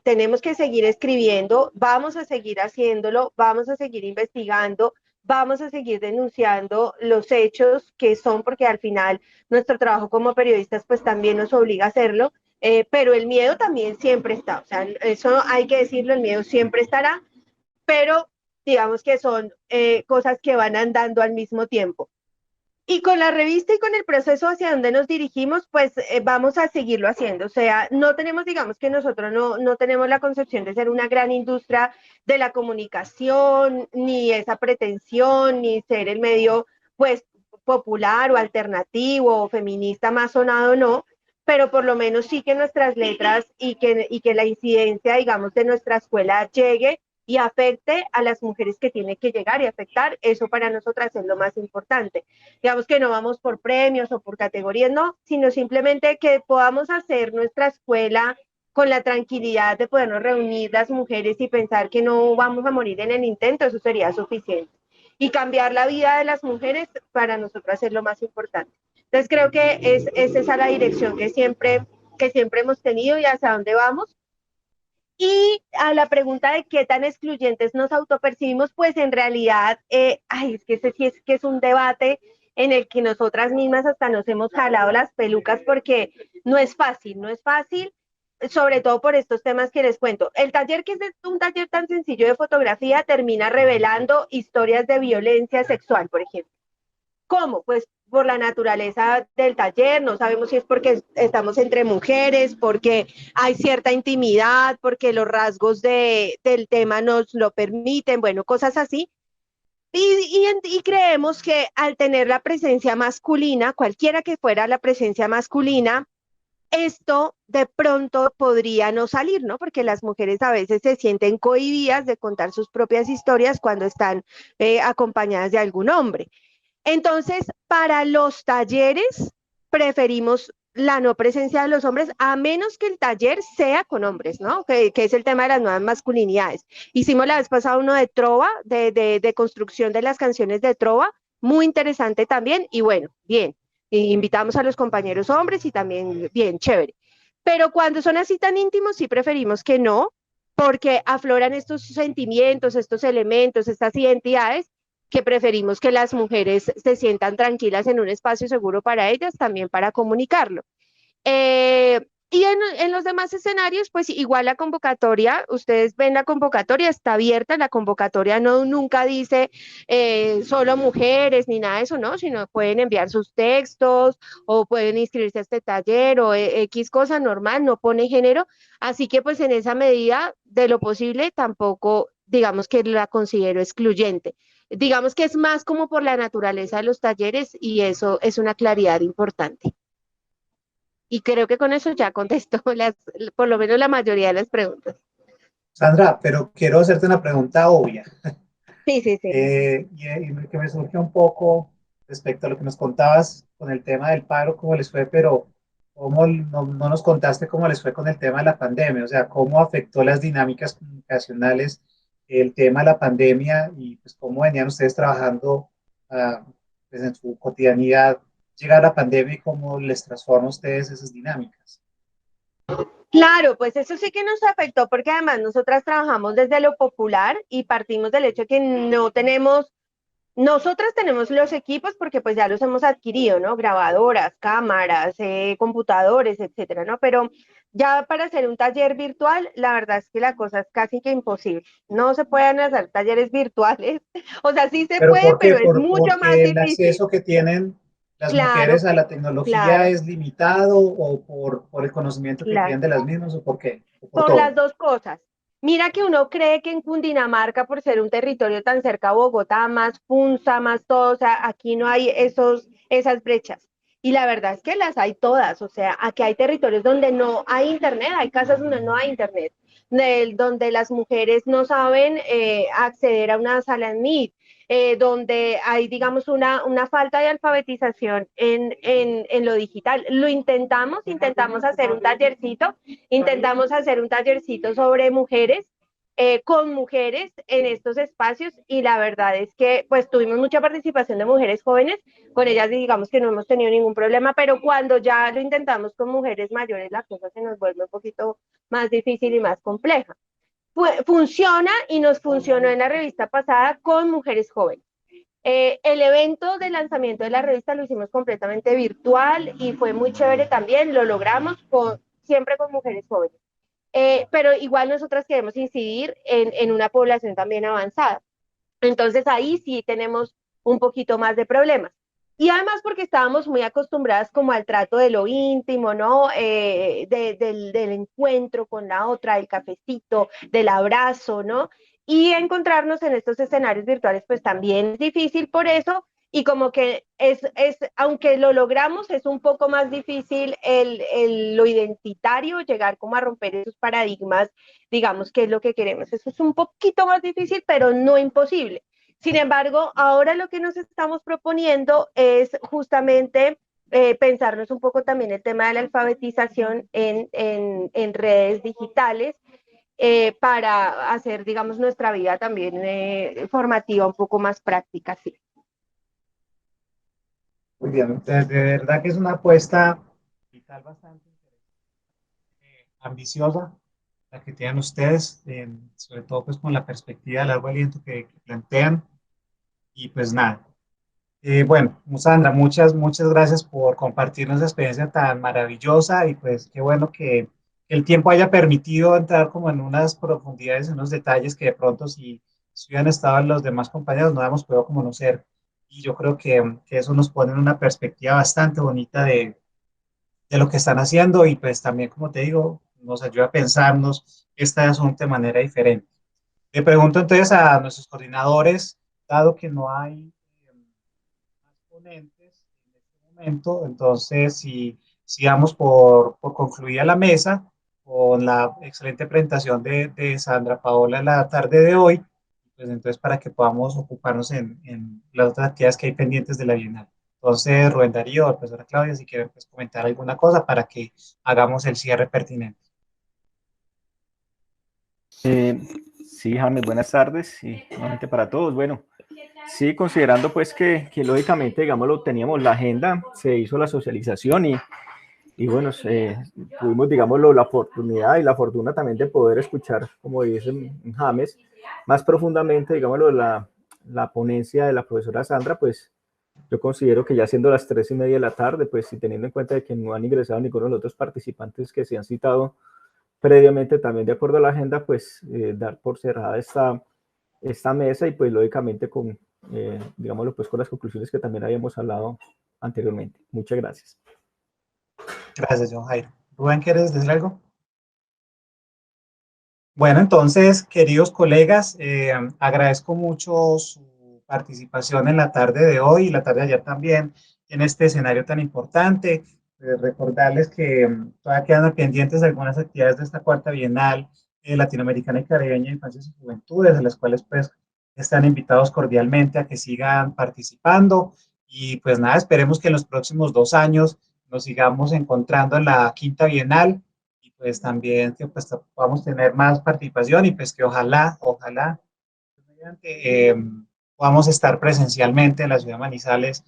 tenemos que seguir escribiendo, vamos a seguir haciéndolo, vamos a seguir investigando, vamos a seguir denunciando los hechos que son, porque al final nuestro trabajo como periodistas pues también nos obliga a hacerlo, pero el miedo también siempre está, o sea, eso hay que decirlo, el miedo siempre estará, pero digamos que son cosas que van andando al mismo tiempo. Y con la revista y con el proceso hacia donde nos dirigimos, pues vamos a seguirlo haciendo. O sea, no tenemos, digamos que nosotros no tenemos la concepción de ser una gran industria de la comunicación, ni esa pretensión, ni ser el medio, pues, popular o alternativo o feminista más sonado, no, pero por lo menos sí que nuestras letras y que la incidencia, digamos, de nuestra escuela llegue y afecte a las mujeres que tiene que llegar y afectar. Eso para nosotras es lo más importante. Digamos que no vamos por premios o por categorías, no, sino simplemente que podamos hacer nuestra escuela con la tranquilidad de podernos reunir las mujeres y pensar que no vamos a morir en el intento. Eso sería suficiente. Y cambiar la vida de las mujeres para nosotras es lo más importante. Entonces creo que es esa la dirección que siempre hemos tenido y hacia dónde vamos. Y a la pregunta de qué tan excluyentes nos autopercibimos, pues en realidad, es que ese sí es un debate en el que nosotras mismas hasta nos hemos jalado las pelucas, porque no es fácil, no es fácil, sobre todo por estos temas que les cuento. El taller, que es un taller tan sencillo de fotografía, termina revelando historias de violencia sexual, por ejemplo. ¿Cómo? Pues por la naturaleza del taller, no sabemos si es porque estamos entre mujeres, porque hay cierta intimidad, porque los rasgos del tema nos lo permiten, bueno, cosas así. Y creemos que al tener la presencia masculina, cualquiera que fuera la presencia masculina, esto de pronto podría no salir, ¿no? Porque las mujeres a veces se sienten cohibidas de contar sus propias historias cuando están acompañadas de algún hombre. Entonces, para los talleres, preferimos la no presencia de los hombres, a menos que el taller sea con hombres, ¿no? Que es el tema de las nuevas masculinidades. Hicimos la vez pasada uno de trova, de construcción de las canciones de trova, muy interesante también, y bueno, bien, y invitamos a los compañeros hombres y también, bien, chévere. Pero cuando son así tan íntimos, sí preferimos que no, porque afloran estos sentimientos, estos elementos, estas identidades, que preferimos que las mujeres se sientan tranquilas en un espacio seguro para ellas, también para comunicarlo. Y en los demás escenarios, pues igual la convocatoria, ustedes ven la convocatoria, está abierta, la convocatoria no nunca dice solo mujeres ni nada de eso, ¿no? Sino pueden enviar sus textos o pueden inscribirse a este taller o X cosa normal, no pone género, así que pues en esa medida de lo posible tampoco digamos que la considero excluyente. Digamos que es más como por la naturaleza de los talleres y eso es una claridad importante. Y creo que con eso ya contesto por lo menos la mayoría de las preguntas. Sandra, pero quiero hacerte una pregunta obvia. Sí, sí, sí. Y que me surge un poco respecto a lo que nos contabas con el tema del paro, cómo les fue, pero cómo no nos contaste cómo les fue con el tema de la pandemia, o sea, cómo afectó las dinámicas comunicacionales el tema de la pandemia y pues cómo venían ustedes trabajando pues, en su cotidianidad, llega la pandemia y cómo les transforma a ustedes esas dinámicas. Claro, pues eso sí que nos afectó porque además nosotras trabajamos desde lo popular y partimos del hecho que no tenemos. Nosotras tenemos los equipos porque pues ya los hemos adquirido, ¿no? Grabadoras, cámaras, computadores, etcétera, ¿no? Pero ya para hacer un taller virtual, la verdad es que la cosa es casi que imposible. No se pueden hacer talleres virtuales. O sea, sí se ¿Pero puede, por qué? pero es mucho más Porque el difícil. acceso que tienen las Claro, mujeres a la tecnología claro, es limitado o por el conocimiento que claro. tienen de las mismas o por qué, o por Por las todo. dos cosas. Mira que uno cree que en Cundinamarca, por ser un territorio tan cerca a Bogotá, más punza, más todo, o sea, aquí no hay esas brechas. Y la verdad es que las hay todas, o sea, aquí hay territorios donde no hay internet, hay casas donde no hay internet, donde las mujeres no saben acceder a una sala en Meet, donde hay, digamos, una falta de alfabetización en lo digital. Lo intentamos hacer un tallercito sobre mujeres, con mujeres en estos espacios y la verdad es que pues tuvimos mucha participación de mujeres jóvenes, con ellas digamos que no hemos tenido ningún problema, pero cuando ya lo intentamos con mujeres mayores la cosa se nos vuelve un poquito más difícil y más compleja. Funciona y nos funcionó en la revista pasada con mujeres jóvenes. El evento de lanzamiento de la revista lo hicimos completamente virtual y fue muy chévere también, lo logramos siempre con mujeres jóvenes. Pero igual nosotras queremos incidir en una población también avanzada. Entonces ahí sí tenemos un poquito más de problemas. Y además porque estábamos muy acostumbradas como al trato de lo íntimo, ¿no? Del encuentro con la otra, del cafecito, del abrazo, ¿no? Y encontrarnos en estos escenarios virtuales pues también es difícil por eso y como que aunque lo logramos, es un poco más difícil lo identitario, llegar como a romper esos paradigmas, digamos, que es lo que queremos. Eso es un poquito más difícil, pero no imposible. Sin embargo, ahora lo que nos estamos proponiendo es justamente pensarnos un poco también el tema de la alfabetización en redes digitales para hacer, digamos, nuestra vida también formativa un poco más práctica, sí. Muy bien, de verdad que es una apuesta digital bastante ambiciosa la que tienen ustedes, sobre todo pues con la perspectiva de largo aliento que plantean. Y pues nada, Bueno, Sandra, muchas gracias por compartirnos esa experiencia tan maravillosa y pues qué bueno que el tiempo haya permitido entrar como en unas profundidades, en unos detalles que de pronto si hubieran estado los demás compañeros no habíamos podido conocer. Y yo creo que eso nos pone en una perspectiva bastante bonita de lo que están haciendo y pues también, como te digo, nos ayuda a pensarnos este asunto de manera diferente. Le pregunto entonces a nuestros coordinadores, dado que no hay más ponentes en este momento, entonces si damos por concluida la mesa con la excelente presentación de Sandra Paola en la tarde de hoy, pues entonces para que podamos ocuparnos en las otras actividades que hay pendientes de la Bienal. Entonces, Rubén Darío, la profesora Claudia, si quieren pues, comentar alguna cosa para que hagamos el cierre pertinente. Sí, James, buenas tardes y nuevamente para todos. Bueno, sí, considerando pues que lógicamente, digámoslo, teníamos la agenda, se hizo la socialización y bueno, tuvimos, digámoslo, la oportunidad y la fortuna también de poder escuchar, como dice James, más profundamente, digámoslo, la ponencia de la profesora Sandra, pues yo considero que ya siendo las 3:30 de la tarde, pues y teniendo en cuenta de que no han ingresado ninguno de los otros participantes que se han citado previamente también de acuerdo a la agenda, pues dar por cerrada esta mesa y pues lógicamente con, digámoslo, pues con las conclusiones que también habíamos hablado anteriormente. Muchas gracias. Gracias, John Jairo. Rubén, ¿quieres decir algo? Bueno, entonces, queridos colegas, agradezco mucho su participación en la tarde de hoy y la tarde de ayer también en este escenario tan importante. Recordarles que todavía quedan pendientes algunas actividades de esta cuarta Bienal Latinoamericana y Caribeña de Infancias y Juventudes, de las cuales pues están invitados cordialmente a que sigan participando. Y pues nada, esperemos que en los próximos 2 años nos sigamos encontrando en la quinta Bienal y pues también que pues podamos tener más participación y pues que ojalá mediante, podamos estar presencialmente en la ciudad de Manizales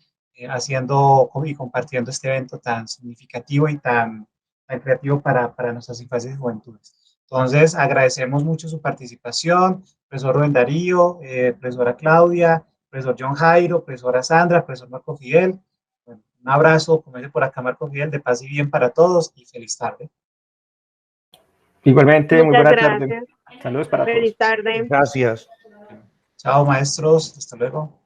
haciendo y compartiendo este evento tan significativo y tan creativo para nuestras infancias y juventudes. Entonces, agradecemos mucho su participación, profesor Rubén Darío, profesora Claudia, profesor John Jairo, profesora Sandra, profesor Marco Fidel. Bueno, un abrazo, como dice por acá Marco Fidel, de paz y bien para todos y feliz tarde. Igualmente, muy Muchas buena tarde. gracias. Saludos para todos. Feliz tarde. Gracias. Chao, maestros. Hasta luego.